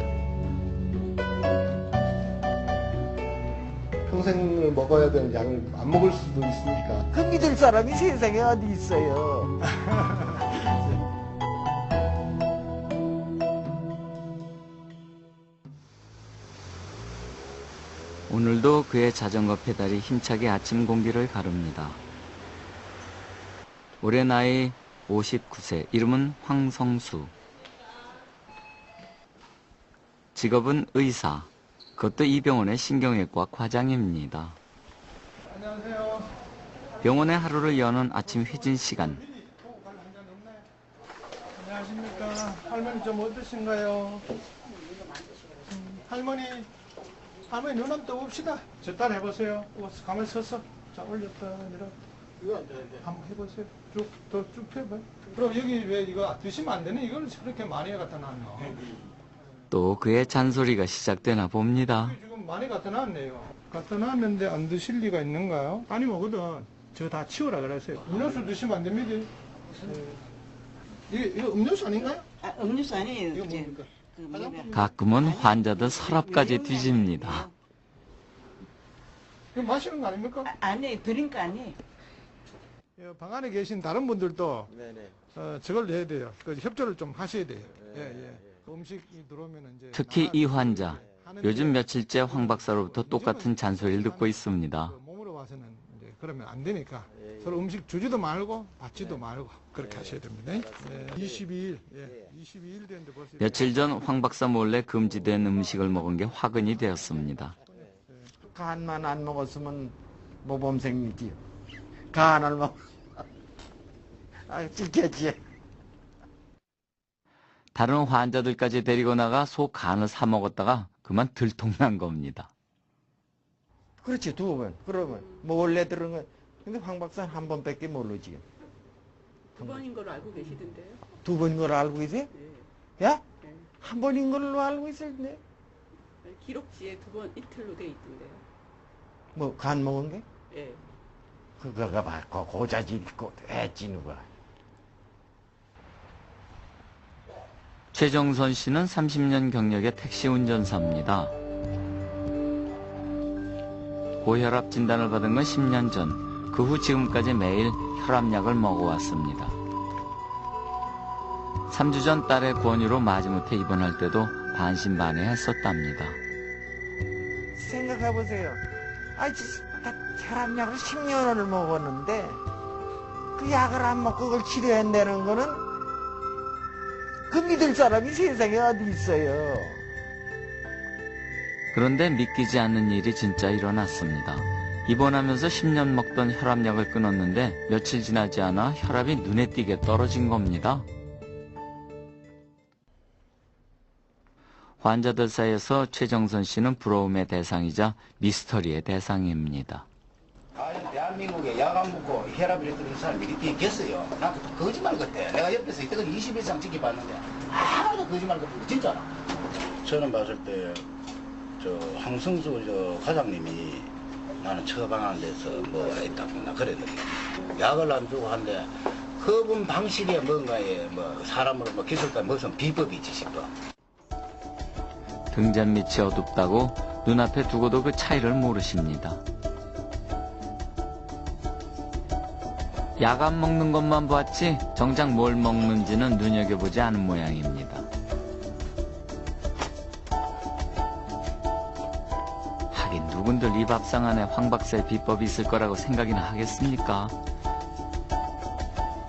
평생 먹어야 되는 양을 안 먹을 수도 있으니까. 그 믿을 사람이 세상에 어디 있어요. 오늘도 그의 자전거 페달이 힘차게 아침 공기를 가릅니다. 올해 나이 59세, 이름은 황성수. 직업은 의사, 그것도 이 병원의 신경외과 과장입니다. 안녕하세요. 병원의 하루를 여는 아침 회진 시간. 안녕하십니까. 할머니 좀 어떠신가요? 할머니 눈 떠봅시다. 저 따라 해보세요. 가만히 서서. 자, 올렸다 내려. 이거 안 되는데. 한번 해보세요. 쭉 펴봐요. 그럼 여기 왜 이거 드시면 안 되네? 이걸 저렇게 많이 갖다 놨노? 또 그의 잔소리가 시작되나 봅니다. 지금 많이 갖다 놨네요. 갖다 놨는데 안 드실 리가 있는가요? 아니 뭐거든. 저 다 치우라 그랬어요. 음료수 드시면 안 됩니다. 이거 음료수 아닌가요? 음료수 아니에요. 이거 뭡니까? 가끔은 환자들 서랍까지 뒤집니다. 이거 마시는 거 아닙니까? 아니에요. 드링크 아니에요. 방 안에 계신 다른 분들도 네네. 저걸 내야 돼요. 그 협조를 좀 하셔야 돼요. 그 음식이 들어오면 이제 특히 이 환자, 요즘 며칠째 황 박사로부터 똑같은 잔소리를 듣고 있습니다. 몸으로 와서는 이제 그러면 안 되니까 서로 음식 주지도 말고 받지도 말고 그렇게 하셔야 됩니다. 22일, 22일 됐는데 벌써 며칠 전 황 박사 몰래 금지된 음식을 먹은 게 화근이 되었습니다. 간만 안 먹었으면 모범생이지요. 간을 먹. 찍혔지. 다른 환자들까지 데리고 나가 소 간을 사 먹었다가 그만 들통난 겁니다. 그렇지, 2번. 그러면 몰래 들은 거. 근데 황 박사는 한 번밖에 모르지. 2번인 걸로 알고 계시던데요? 2번인 걸 알고 계세요? 네. 야? 한 번인 걸로 알고 있었네. 기록지에 2번 이틀로 돼 있던데요. 뭐 간 먹은 게? 예. 그거가 막 고자질 있고 해지는 거야. 최정선 씨는 30년 경력의 택시 운전사입니다. 고혈압 진단을 받은 건 10년 전. 그 후 지금까지 매일 혈압약을 먹어왔습니다. 3주 전 딸의 권유로 마지못해 입원할 때도 반신반의했었답니다. 생각해보세요. 나 혈압약을 10년을 먹었는데 그 약을 안 먹고 그걸 치료한다는 거는 그 믿을 사람이 세상에 어디 있어요. 그런데 믿기지 않는 일이 진짜 일어났습니다. 입원하면서 10년 먹던 혈압약을 끊었는데 며칠 지나지 않아 혈압이 눈에 띄게 떨어진 겁니다. 환자들 사이에서 최정선 씨는 부러움의 대상이자 미스터리의 대상입니다. 대한민국에 약 안 먹고 혈압을 끊는 사람이 이렇게 있겠어요? 나 거짓말 같아. 내가 옆에서 이때까지 20일 이상 지켜봤는데 하나도 거짓말 같은 거 진짜라. 저는 봤을 때 황성수 과장님이 나는 처방하는 데서 뭐가 있다고 나 그랬는데 약을 안 주고 한데 그분 방식에 뭔가에 사람으로 기술가 무슨 비법이 있지 싶어. 등잔 밑이 어둡다고 눈앞에 두고도 그 차이를 모르십니다. 약 안 먹는 것만 봤지 정작 뭘 먹는지는 눈여겨보지 않은 모양입니다. 하긴 누군들 이 밥상 안에 황 박사의 비법이 있을 거라고 생각이나 하겠습니까?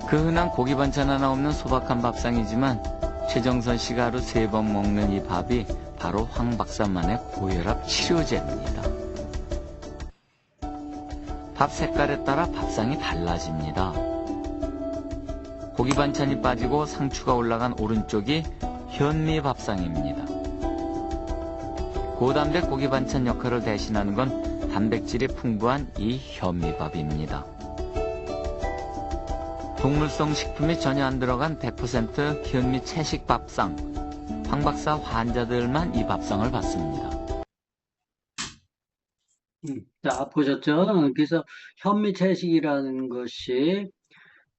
그 흔한 고기 반찬 하나 없는 소박한 밥상이지만 최정선 씨가 하루 3번 먹는 이 밥이 바로 황 박사만의 고혈압 치료제입니다. 밥 색깔에 따라 밥상이 달라집니다. 고기 반찬이 빠지고 상추가 올라간 오른쪽이 현미 밥상입니다. 고단백 고기 반찬 역할을 대신하는 건 단백질이 풍부한 이 현미밥입니다. 동물성 식품이 전혀 안 들어간 100% 현미 채식 밥상. 황 박사 환자들만 이 밥상을 받습니다. 자, 보셨죠? 그래서 현미채식이라는 것이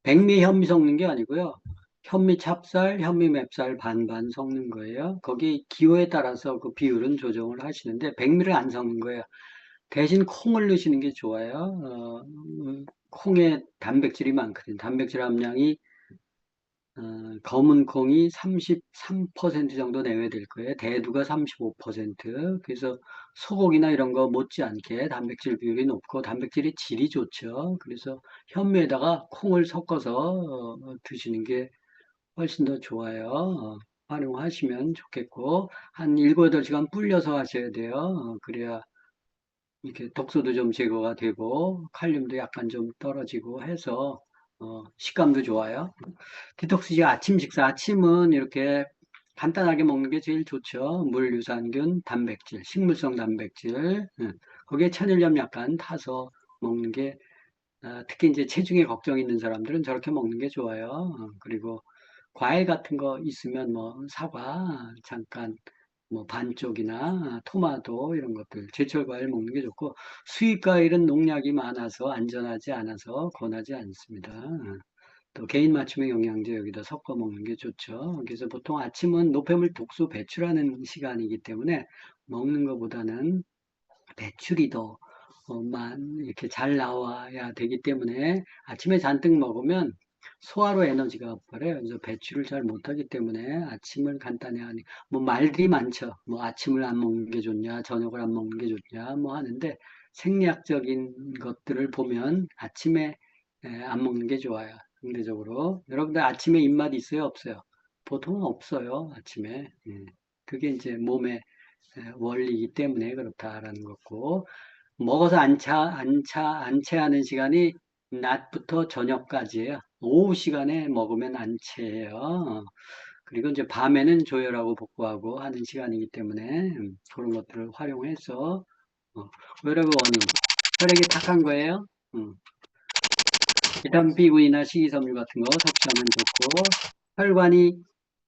백미 현미 섞는 게 아니고요. 현미 찹쌀, 현미 맵쌀 반반 섞는 거예요. 거기 기호에 따라서 그 비율은 조정을 하시는데 백미를 안 섞는 거예요. 대신 콩을 넣으시는 게 좋아요. 콩에 단백질이 많거든요. 단백질 함량이 검은 콩이 33% 정도 내외 될 거예요. 대두가 35%. 그래서 소고기나 이런 거 못지않게 단백질 비율이 높고 단백질의 질이 좋죠. 그래서 현미에다가 콩을 섞어서 드시는 게 훨씬 더 좋아요. 활용하시면 좋겠고 한 7, 8시간 불려서 하셔야 돼요. 그래야 이렇게 독소도 좀 제거가 되고 칼륨도 약간 좀 떨어지고 해서 식감도 좋아요. 디톡스식 아침 식사. 아침은 이렇게 간단하게 먹는 게 제일 좋죠. 물, 유산균, 단백질, 식물성 단백질. 거기에 천일염 약간 타서 먹는 게 특히 이제 체중에 걱정 있는 사람들은 저렇게 먹는 게 좋아요. 그리고 과일 같은 거 있으면 사과 잠깐 반쪽이나 토마토 이런 것들 제철 과일 먹는 게 좋고 수입 과일은 농약이 많아서 안전하지 않아서 권하지 않습니다. 또 개인 맞춤의 영양제 여기다 섞어 먹는 게 좋죠. 그래서 보통 아침은 노폐물 독소 배출하는 시간이기 때문에 먹는 것보다는 배출이 더 이렇게 잘 나와야 되기 때문에 아침에 잔뜩 먹으면 소화로 에너지가 없어요. 그래서 배출을 잘 못하기 때문에 아침을 간단히 하니 말들이 많죠. 아침을 안 먹는 게 좋냐, 저녁을 안 먹는 게 좋냐 하는데 생리학적인 것들을 보면 아침에 안 먹는 게 좋아요. 상대적으로 여러분들 아침에 입맛 있어요, 없어요? 보통은 없어요. 아침에 그게 이제 몸의 원리이기 때문에 그렇다라는 거고 먹어서 안 체하는 시간이 낮부터 저녁까지예요. 오후 시간에 먹으면 안 체해요. 그리고 이제 밤에는 조혈하고 복구하고 하는 시간이기 때문에 그런 것들을 활용해서 고혈압의 원인, 혈액이 탁한 거예요. 비타민 B군이나 식이섬유 같은 거 섭취하면 좋고 혈관이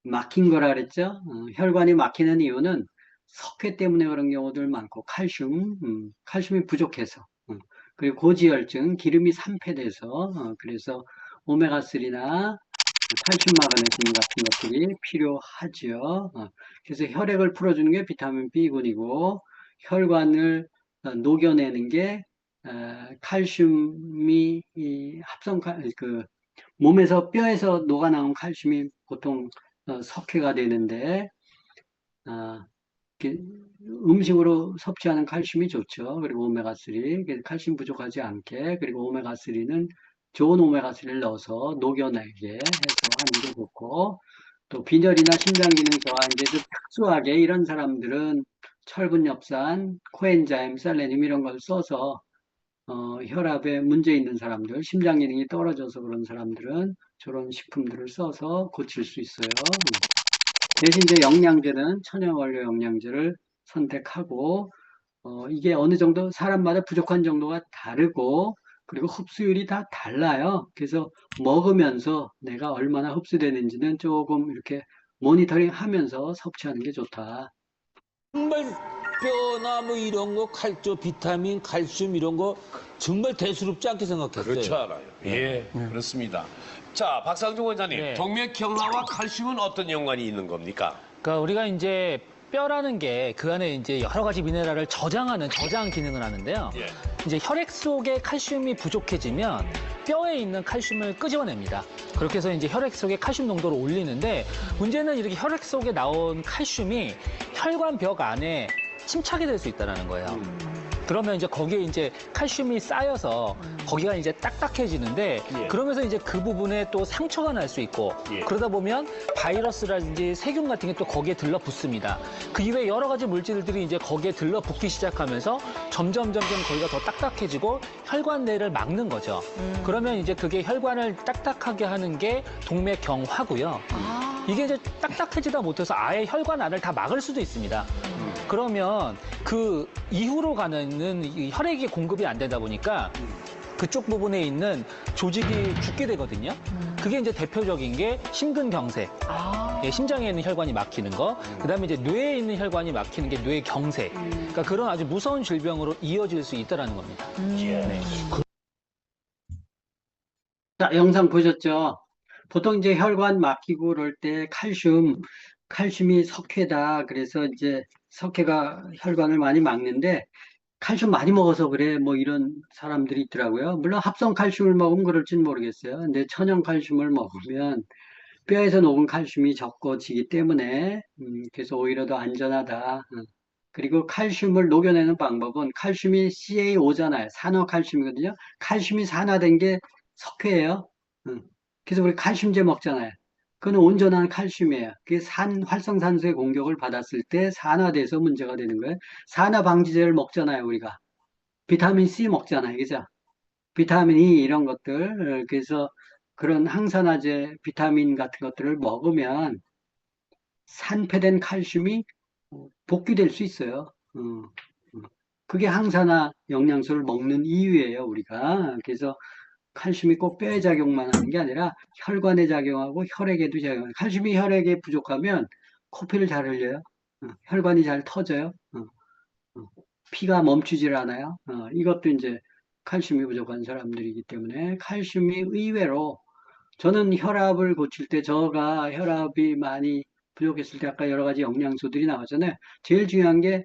막힌 거라 그랬죠. 혈관이 막히는 이유는 석회 때문에 그런 경우들 많고 칼슘이 부족해서 그리고 고지혈증, 기름이 산패돼서 그래서 오메가3나 칼슘, 마그네슘 같은 것들이 필요하죠. 그래서 혈액을 풀어주는 게 비타민 B군이고 혈관을 녹여내는 게 칼슘이 몸에서 뼈에서 녹아나온 칼슘이 보통 석회가 되는데 음식으로 섭취하는 칼슘이 좋죠. 그리고 오메가3, 칼슘 부족하지 않게, 그리고 오메가3는 좋은 오메가3를 넣어서 녹여내게 해서 하는 게 좋고, 또 빈혈이나 심장 기능 저하, 이제 좀 특수하게 이런 사람들은 철분, 엽산, 코엔자임, 셀레늄 이런 걸 써서 혈압에 문제 있는 사람들, 심장 기능이 떨어져서 그런 사람들은 저런 식품들을 써서 고칠 수 있어요. 대신 이제 영양제는 천연 원료 영양제를 선택하고 이게 어느 정도 사람마다 부족한 정도가 다르고 그리고 흡수율이 다 달라요. 그래서 먹으면서 내가 얼마나 흡수되는지는 조금 이렇게 모니터링 하면서 섭취하는 게 좋다. 정말 뼈나 뭐 이런 거 칼조 비타민 칼슘 이런 거 정말 대수롭지 않게 생각했어요. 그렇지 않아요. 예, 그렇습니다. 자, 박상중 원장님, 동맥경화와 칼슘은 어떤 연관이 있는 겁니까? 그러니까 우리가 이제 뼈라는 게 그 안에 이제 여러 가지 미네랄을 저장하는 저장 기능을 하는데요. 이제 혈액 속에 칼슘이 부족해지면 뼈에 있는 칼슘을 끄집어냅니다. 그렇게 해서 이제 혈액 속에 칼슘 농도를 올리는데 문제는 이렇게 혈액 속에 나온 칼슘이 혈관벽 안에 침착이 될 수 있다는 거예요. 그러면 이제 거기에 이제 칼슘이 쌓여서 거기가 이제 딱딱해지는데 그러면서 이제 그 부분에 또 상처가 날 수 있고 그러다 보면 바이러스라든지 세균 같은 게 또 거기에 들러붙습니다. 그 이외에 여러 가지 물질들이 이제 거기에 들러붙기 시작하면서 점점 거기가 더 딱딱해지고 혈관 내를 막는 거죠. 그러면 이제 그게 혈관을 딱딱하게 하는 게 동맥경화고요. 이게 이제 딱딱해지다 못해서 아예 혈관 안을 다 막을 수도 있습니다. 그러면 그 이후로 가는 이 혈액이 공급이 안 되다 보니까 그쪽 부분에 있는 조직이 죽게 되거든요. 그게 이제 대표적인 게 심근경색. 예, 심장에 있는 혈관이 막히는 거. 그다음에 이제 뇌에 있는 혈관이 막히는 게 뇌경색. 그러니까 그런 아주 무서운 질병으로 이어질 수 있다는 겁니다. 네. 자, 영상 보셨죠? 보통 이제 혈관 막히고 그럴 때 칼슘이 석회다. 그래서 이제 석회가 혈관을 많이 막는데 칼슘 많이 먹어서 그래 뭐 이런 사람들이 있더라고요. 물론 합성 칼슘을 먹으면 그럴지는 모르겠어요. 근데 천연 칼슘을 먹으면 뼈에서 녹은 칼슘이 적어지기 때문에 그래서 오히려 더 안전하다. 그리고 칼슘을 녹여내는 방법은 칼슘이 CaO잖아요. 산화칼슘이거든요. 칼슘이 산화된 게 석회예요. 그래서 우리 칼슘제 먹잖아요. 그건 온전한 칼슘이에요. 그게 활성산소의 공격을 받았을 때 산화돼서 문제가 되는 거예요. 산화 방지제를 먹잖아요, 우리가. 비타민 C 먹잖아요, 그죠? 비타민 E 이런 것들. 그래서 그런 항산화제, 비타민 같은 것들을 먹으면 산패된 칼슘이 복귀될 수 있어요. 그게 항산화 영양소를 먹는 이유예요, 우리가. 그래서 칼슘이 꼭 뼈에 작용만 하는 게 아니라 혈관에 작용하고 혈액에도 작용해요. 칼슘이 혈액에 부족하면 코피를 잘 흘려요. 혈관이 잘 터져요. 피가 멈추질 않아요. 이것도 이제 칼슘이 부족한 사람들이기 때문에 칼슘이 의외로 저는 혈압을 고칠 때 저가 혈압이 많이 부족했을 때 아까 여러 가지 영양소들이 나왔잖아요. 제일 중요한 게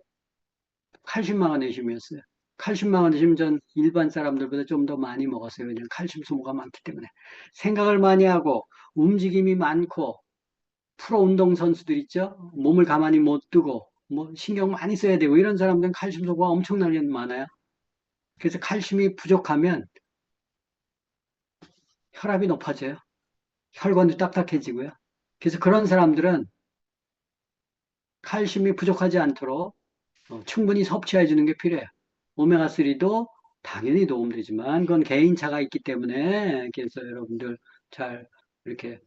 칼슘 마그네슘이었어요. 칼슘 마그네슘 전 일반 사람들보다 좀 더 많이 먹었어요. 왜냐하면 칼슘 소모가 많기 때문에. 생각을 많이 하고 움직임이 많고 프로 운동 선수들 있죠. 몸을 가만히 못 두고 뭐 신경 많이 써야 되고 이런 사람들은 칼슘 소모가 엄청나게 많아요. 그래서 칼슘이 부족하면 혈압이 높아져요. 혈관도 딱딱해지고요. 그래서 그런 사람들은 칼슘이 부족하지 않도록 충분히 섭취해 주는 게 필요해요. 오메가3도 당연히 도움되지만 그건 개인차가 있기 때문에 그래서 여러분들 잘 이렇게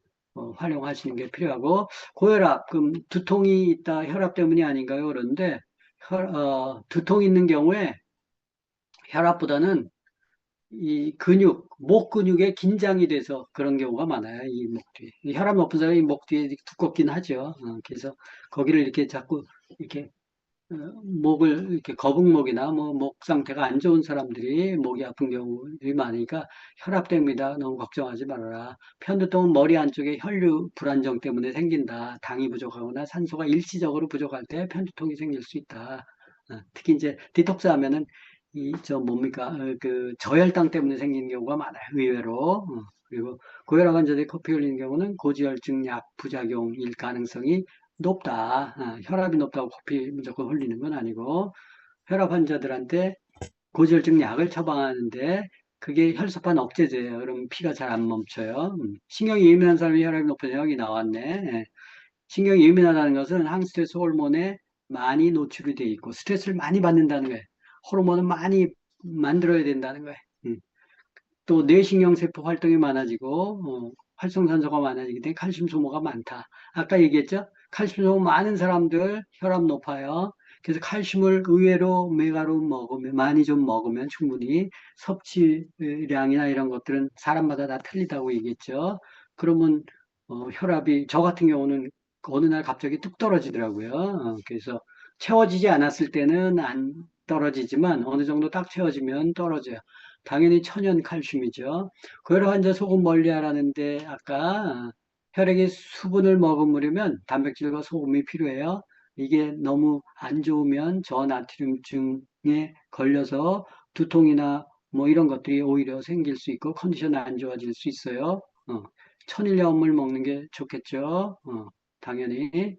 활용하시는 게 필요하고 고혈압, 그럼 두통이 있다 혈압 때문이 아닌가요? 그런데 두통 있는 경우에 혈압보다는 이 목 근육에 긴장이 돼서 그런 경우가 많아요. 이 목 뒤에. 혈압 높은 사람이 목 뒤에 두껍긴 하죠. 그래서 거기를 이렇게 자꾸 이렇게 목을 이렇게 거북목이나 뭐 목 상태가 안 좋은 사람들이 목이 아픈 경우들이 많으니까 혈압됩니다. 너무 걱정하지 말아라. 편두통은 머리 안쪽에 혈류 불안정 때문에 생긴다. 당이 부족하거나 산소가 일시적으로 부족할 때 편두통이 생길 수 있다. 특히 이제 디톡스 하면은 뭡니까? 그 저혈당 때문에 생기는 경우가 많아요. 의외로. 그리고 고혈압 환자들이 커피 흘리는 경우는 고지혈증 약 부작용일 가능성이 높다. 혈압이 높다고 커피 무조건 흘리는 건 아니고 혈압 환자들한테 고지혈증 약을 처방하는데 그게 혈소판 억제제예요. 그럼 피가 잘 안 멈춰요. 신경이 예민한 사람이 혈압이 높아져 여기 나왔네. 신경이 예민하다는 것은 항스트레스 호르몬에 많이 노출이 돼 있고 스트레스를 많이 받는다는 거예요. 호르몬을 많이 만들어야 된다는 거예요. 또 뇌신경세포 활동이 많아지고 활성산소가 많아지기 때문에 칼슘 소모가 많다. 아까 얘기했죠? 칼슘 소모 많은 사람들 혈압 높아요. 그래서 칼슘을 의외로 메가로 먹으면 많이 좀 먹으면 충분히 섭취량이나 이런 것들은 사람마다 다 틀리다고 얘기했죠. 그러면 혈압이 저 같은 경우는 어느 날 갑자기 뚝 떨어지더라고요. 그래서 채워지지 않았을 때는 안 떨어지지만 어느 정도 딱 채워지면 떨어져요. 당연히 천연 칼슘이죠. 고혈압 환자 소금 멀리하라는데 아까 혈액에 수분을 머금으려면 단백질과 소금이 필요해요. 이게 너무 안 좋으면 저나트륨증에 걸려서 두통이나 뭐 이런 것들이 오히려 생길 수 있고 컨디션 안 좋아질 수 있어요. 천일염을 먹는 게 좋겠죠. 당연히.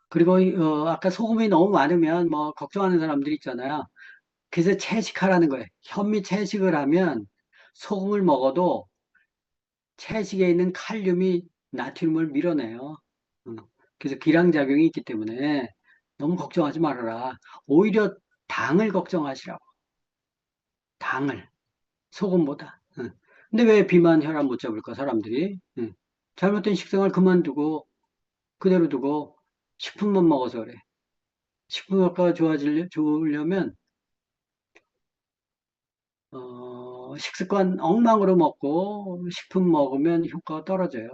그리고 아까 소금이 너무 많으면 뭐 걱정하는 사람들이 있잖아요. 그래서 채식하라는 거예요. 현미 채식을 하면 소금을 먹어도 채식에 있는 칼륨이 나트륨을 밀어내요. 그래서 기량작용이 있기 때문에 너무 걱정하지 말아라. 오히려 당을 걱정하시라고. 당을. 소금보다. 근데 왜 비만 혈압 못 잡을까, 사람들이? 잘못된 식생활 그만두고, 그대로 두고, 식품만 먹어서 그래. 식품 효과가 좋으려면, 식습관 엉망으로 먹고, 식품 먹으면 효과가 떨어져요.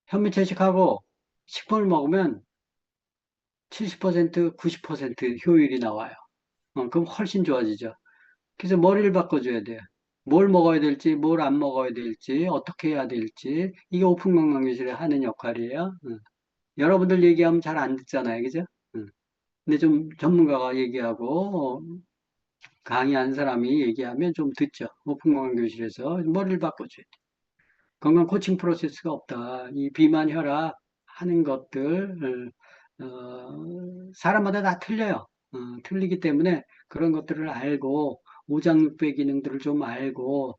현미채식하고 식품을 먹으면 70%, 90% 효율이 나와요. 그럼 훨씬 좋아지죠. 그래서 머리를 바꿔줘야 돼요. 뭘 먹어야 될지, 뭘 안 먹어야 될지, 어떻게 해야 될지, 이게 오픈건강교실에 하는 역할이에요. 여러분들 얘기하면 잘 안 듣잖아요. 그죠? 근데 좀 전문가가 얘기하고, 강의한 사람이 얘기하면 좀 듣죠. 오픈건강교실에서 머리를 바꿔줘야 돼. 건강 코칭 프로세스가 없다. 이 비만, 혈압 하는 것들, 사람마다 다 틀려요. 틀리기 때문에 그런 것들을 알고, 오장육부의 기능들을 좀 알고,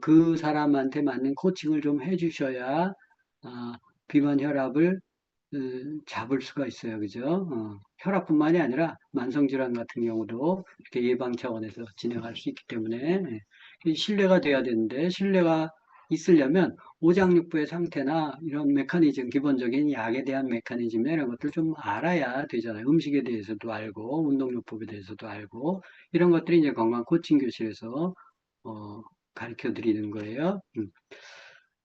그 사람한테 맞는 코칭을 좀 해주셔야, 비만, 혈압을 잡을 수가 있어요. 그죠? 혈압뿐만이 아니라 만성질환 같은 경우도 이렇게 예방 차원에서 진행할 수 있기 때문에 신뢰가 돼야 되는데, 신뢰가 있으려면 오장육부의 상태나 이런 메커니즘, 기본적인 약에 대한 메커니즘이나 이런 것들 좀 알아야 되잖아요. 음식에 대해서도 알고, 운동요법에 대해서도 알고, 이런 것들이 이제 건강 코칭 교실에서 가르쳐 드리는 거예요.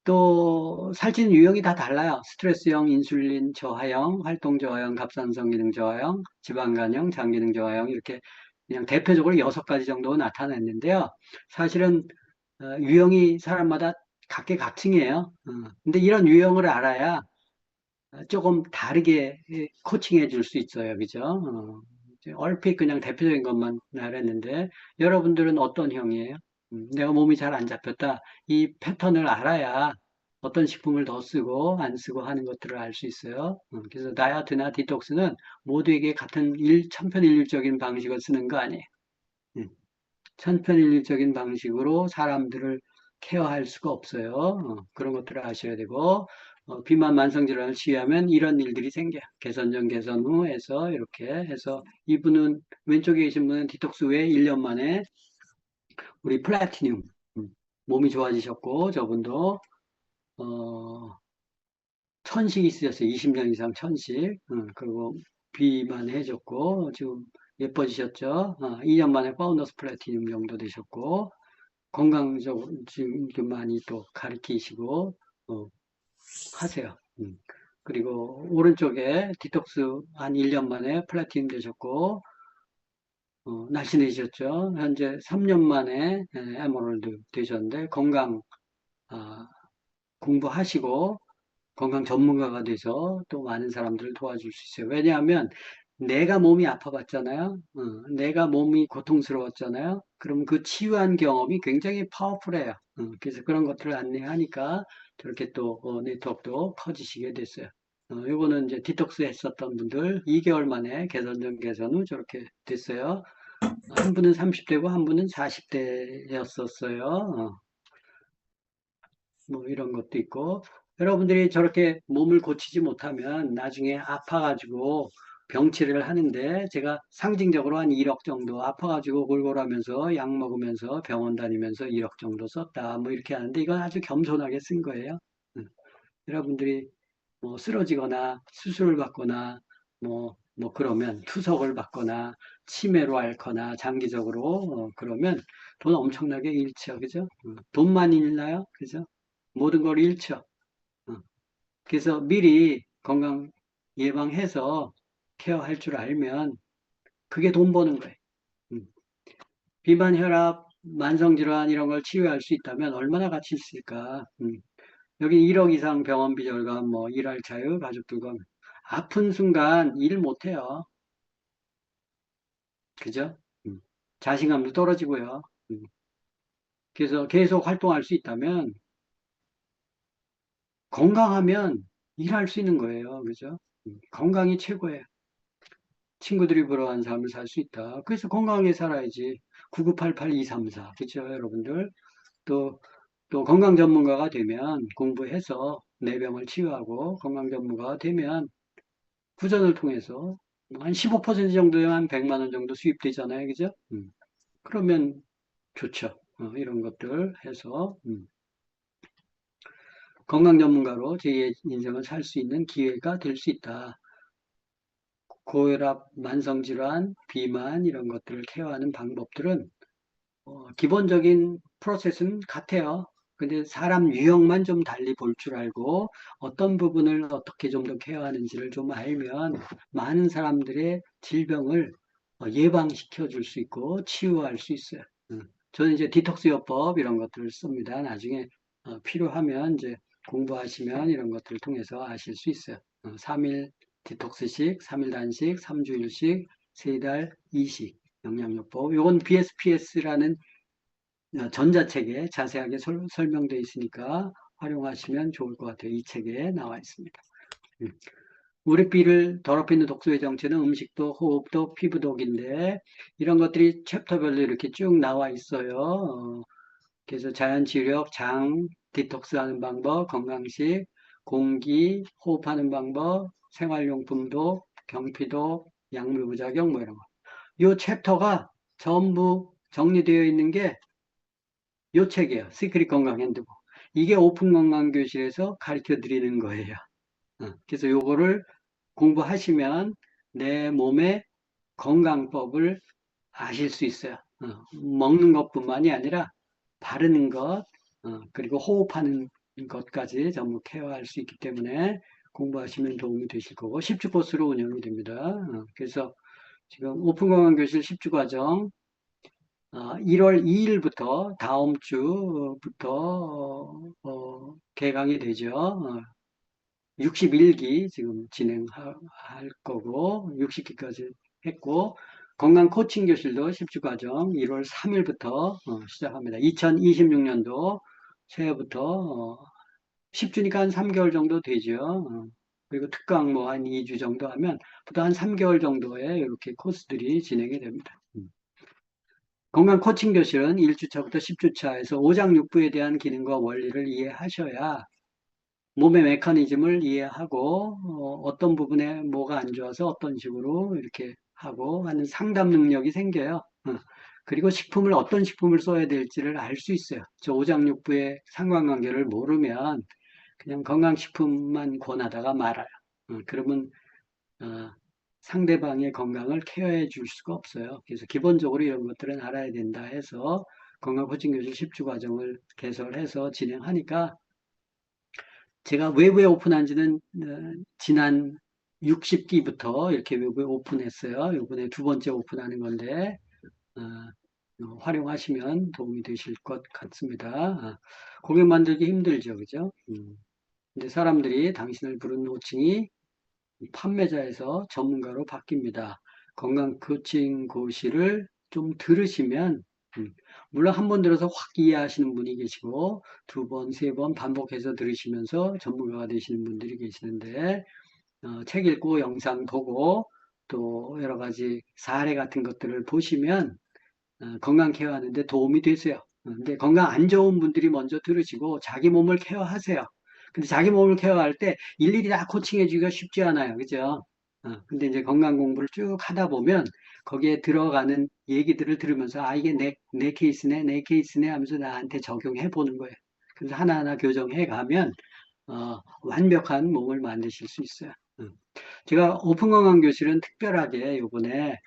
또 살찌는 유형이 다 달라요. 스트레스형, 인슐린 저하형, 활동 저하형, 갑상선 기능 저하형, 지방간형, 장기능 저하형 이렇게 그냥 대표적으로 6가지 정도 나타냈는데요. 사실은 유형이 사람마다 각계각층이에요. 근데 이런 유형을 알아야 조금 다르게 코칭해 줄 수 있어요. 그죠? 얼핏 그냥 대표적인 것만 말했는데 여러분들은 어떤 형이에요? 내가 몸이 잘 안 잡혔다. 이 패턴을 알아야 어떤 식품을 더 쓰고 안 쓰고 하는 것들을 알 수 있어요. 그래서 다이어트나 디톡스는 모두에게 같은 천편일률적인 방식을 쓰는 거 아니에요. 천편일률적인 방식으로 사람들을 케어할 수가 없어요. 그런 것들을 아셔야 되고 비만 만성질환을 치유하면 이런 일들이 생겨요. 개선 전 개선 후 해서 이렇게 해서 이분은 왼쪽에 계신 분은 디톡스 후에 1년 만에 우리 플라티늄 몸이 좋아지셨고 저분도 천식 있으셨어요. 20년 이상 천식. 그리고 비만해졌고 지금 예뻐지셨죠. 2년 만에 파운더스 플래티늄 정도 되셨고 건강적으로 지금 많이 또 가르치시고 하세요. 그리고 오른쪽에 디톡스 한 1년 만에 플래티넘 되셨고, 날씬해지셨죠. 현재 3년 만에 에메랄드 되셨는데, 건강, 아, 공부하시고, 건강 전문가가 돼서 또 많은 사람들을 도와줄 수 있어요. 왜냐하면 내가 몸이 아파봤잖아요. 내가 몸이 고통스러웠잖아요. 그럼 그 치유한 경험이 굉장히 파워풀해요. 그래서 그런 것들을 안내하니까 저렇게 또 네트워크도 커지시게 됐어요. 요거는 이제 디톡스 했었던 분들 2개월 만에 개선 전 개선 후 저렇게 됐어요. 한 분은 30대고 한 분은 40대였었어요. 뭐 이런 것도 있고 여러분들이 저렇게 몸을 고치지 못하면 나중에 아파가지고 병치를 하는데 제가 상징적으로 한 1억 정도 아파가지고 골골하면서 약 먹으면서 병원 다니면서 1억 정도 썼다 뭐 이렇게 하는데 이건 아주 겸손하게 쓴 거예요. 여러분들이 뭐 쓰러지거나 수술을 받거나 뭐 그러면 투석을 받거나 치매로 앓거나 장기적으로 그러면 돈 엄청나게 잃죠. 그죠? 돈만 잃나요? 그죠? 모든 걸 잃죠. 그래서 미리 건강 예방해서 케어할 줄 알면 그게 돈 버는 거예요. 비만, 혈압, 만성질환 이런 걸 치유할 수 있다면 얼마나 가치 있을까. 여기 1억 이상 병원비 절감, 뭐 일할 자유, 가족들과 아픈 순간 일 못해요. 그죠? 자신감도 떨어지고요. 그래서 계속 활동할 수 있다면 건강하면 일할 수 있는 거예요. 그죠? 건강이 최고예요. 친구들이 부러워하는 삶을 살 수 있다. 그래서 건강하게 살아야지. 9988-234. 그죠, 여러분들? 또 건강 전문가가 되면 공부해서 내 병을 치유하고 건강 전문가가 되면 구전을 통해서 한 15% 정도에 한 100만 원 정도 수입되잖아요. 그죠? 그러면 좋죠. 이런 것들 해서 건강 전문가로 제2의 인생을 살 수 있는 기회가 될 수 있다. 고혈압, 만성질환, 비만 이런 것들을 케어하는 방법들은 기본적인 프로세스는 같아요. 근데 사람 유형만 좀 달리 볼 줄 알고 어떤 부분을 어떻게 좀 더 케어하는지를 좀 알면 많은 사람들의 질병을 예방시켜 줄 수 있고 치유할 수 있어요. 저는 이제 디톡스 요법 이런 것들을 씁니다. 나중에 필요하면 이제 공부하시면 이런 것들을 통해서 아실 수 있어요. 3일 디톡스식, 3일 단식, 3주일식, 3달 이식 영양요법. 이건 BSPS라는 전자책에 자세하게 설명되어 있으니까 활용하시면 좋을 것 같아요. 이 책에 나와 있습니다. 우리피를 더럽히는 독소의 정체는 음식도, 호흡도, 피부독인데 이런 것들이 챕터별로 이렇게 쭉 나와 있어요. 그래서 자연치유력, 장, 디톡스하는 방법, 건강식, 공기, 호흡하는 방법, 생활용품도, 경피도, 약물부작용 뭐 이런 거. 이 챕터가 전부 정리되어 있는 게 이 책이에요. 시크릿 건강 핸드북. 이게 오픈 건강 교실에서 가르쳐 드리는 거예요. 그래서 요거를 공부하시면 내 몸의 건강법을 아실 수 있어요. 먹는 것뿐만이 아니라 바르는 것, 그리고 호흡하는 것까지 전부 케어할 수 있기 때문에 공부하시면 도움이 되실 거고 10주 코스로 운영이 됩니다. 그래서 지금 오픈 건강 교실 10주 과정 1월 2일부터 다음 주부터 개강이 되죠. 61기 지금 진행할 거고 60기까지 했고 건강 코칭 교실도 10주 과정 1월 3일부터 시작합니다. 2026년도 새해부터 10주니까 한 3개월 정도 되죠. 그리고 특강 뭐 한 2주 정도 하면 보통 한 3개월 정도에 이렇게 코스들이 진행이 됩니다. 건강 코칭 교실은 1주차부터 10주차에서 오장육부에 대한 기능과 원리를 이해하셔야 몸의 메커니즘을 이해하고 어떤 부분에 뭐가 안 좋아서 어떤 식으로 이렇게 하고 하는 상담 능력이 생겨요. 그리고 어떤 식품을 써야 될지를 알 수 있어요. 저 오장육부의 상관관계를 모르면 그냥 건강식품만 권하다가 말아요. 그러면 상대방의 건강을 케어해 줄 수가 없어요. 그래서 기본적으로 이런 것들은 알아야 된다 해서 건강 코칭 교실 10주 과정을 개설해서 진행하니까 제가 외부에 오픈한 지는 지난 60기부터 이렇게 외부에 오픈했어요. 이번에 두 번째 오픈하는 건데 활용하시면 도움이 되실 것 같습니다. 고객 만들기 힘들죠, 그죠? 근데 사람들이 당신을 부르는 호칭이 판매자에서 전문가로 바뀝니다. 건강 코칭 고시를 좀 들으시면 물론 한 번 들어서 확 이해하시는 분이 계시고 두 번, 세 번 반복해서 들으시면서 전문가가 되시는 분들이 계시는데 책 읽고 영상 보고 또 여러 가지 사례 같은 것들을 보시면 건강 케어하는데 도움이 되세요. 근데 건강 안 좋은 분들이 먼저 들으시고 자기 몸을 케어하세요. 근데 자기 몸을 케어할 때 일일이 다 코칭해 주기가 쉽지 않아요. 그죠? 근데 이제 건강 공부를 쭉 하다 보면 거기에 들어가는 얘기들을 들으면서 아, 이게 내 케이스네 하면서 나한테 적용해 보는 거예요. 그래서 하나하나 교정해 가면 완벽한 몸을 만드실 수 있어요. 제가 오픈 건강 교실은 특별하게 요번에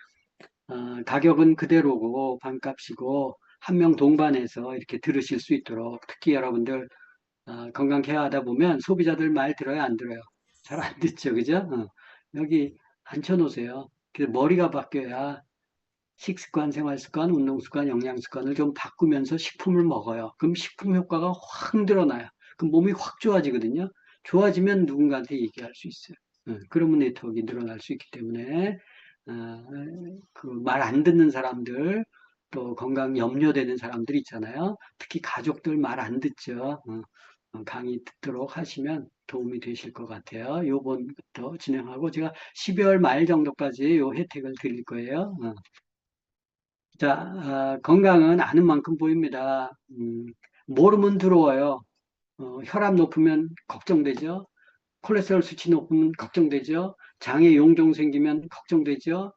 가격은 그대로고 반값이고 한 명 동반해서 이렇게 들으실 수 있도록 특히 여러분들 건강 케어하다 보면 소비자들 말 들어요, 안 들어요? 잘 안 듣죠, 그죠? 여기 앉혀놓으세요. 그래서 머리가 바뀌어야 식습관, 생활습관, 운동습관, 영양습관을 좀 바꾸면서 식품을 먹어요. 그럼 식품 효과가 확 늘어나요. 그럼 몸이 확 좋아지거든요. 좋아지면 누군가한테 얘기할 수 있어요. 그러면 네트워크가 늘어날 수 있기 때문에 그 말 안 듣는 사람들 또 건강 염려되는 사람들 있잖아요. 특히 가족들 말 안 듣죠. 강의 듣도록 하시면 도움이 되실 것 같아요. 요번부터 진행하고 제가 12월 말 정도까지 요 혜택을 드릴 거예요. 자, 건강은 아는 만큼 보입니다. 모르면 두려워요. 혈압 높으면 걱정되죠. 콜레스테롤 수치 높으면 걱정되죠. 장에 용종 생기면 걱정되죠.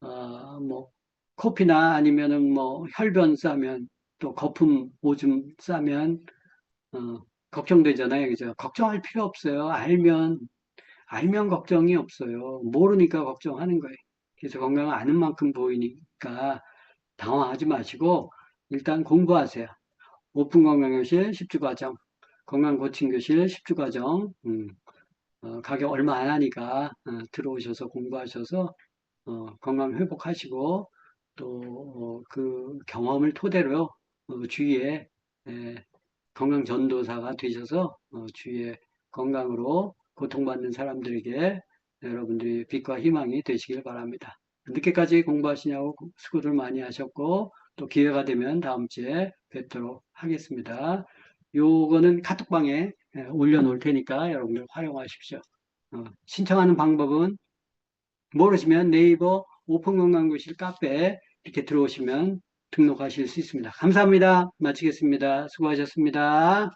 뭐 코피나 아니면은 뭐 혈변 싸면 또 거품 오줌 싸면 걱정되잖아요. 그죠? 걱정할 필요 없어요. 알면 걱정이 없어요. 모르니까 걱정하는 거예요. 그래서 건강을 아는 만큼 보이니까 당황하지 마시고 일단 공부하세요. 오픈 건강교실 10주 과정, 건강코칭교실 10주 과정, 가격 얼마 안 하니까 들어오셔서 공부하셔서 건강 회복하시고 또 그 경험을 토대로 주위에 건강 전도사가 되셔서 주위에 건강으로 고통받는 사람들에게 여러분들이 빛과 희망이 되시길 바랍니다. 늦게까지 공부하시냐고 수고들 많이 하셨고 또 기회가 되면 다음 주에 뵙도록 하겠습니다. 요거는 카톡방에 올려놓을 테니까 여러분들 활용하십시오. 신청하는 방법은 모르시면 네이버 오픈건강교실 카페에 이렇게 들어오시면 등록하실 수 있습니다. 감사합니다. 마치겠습니다. 수고하셨습니다.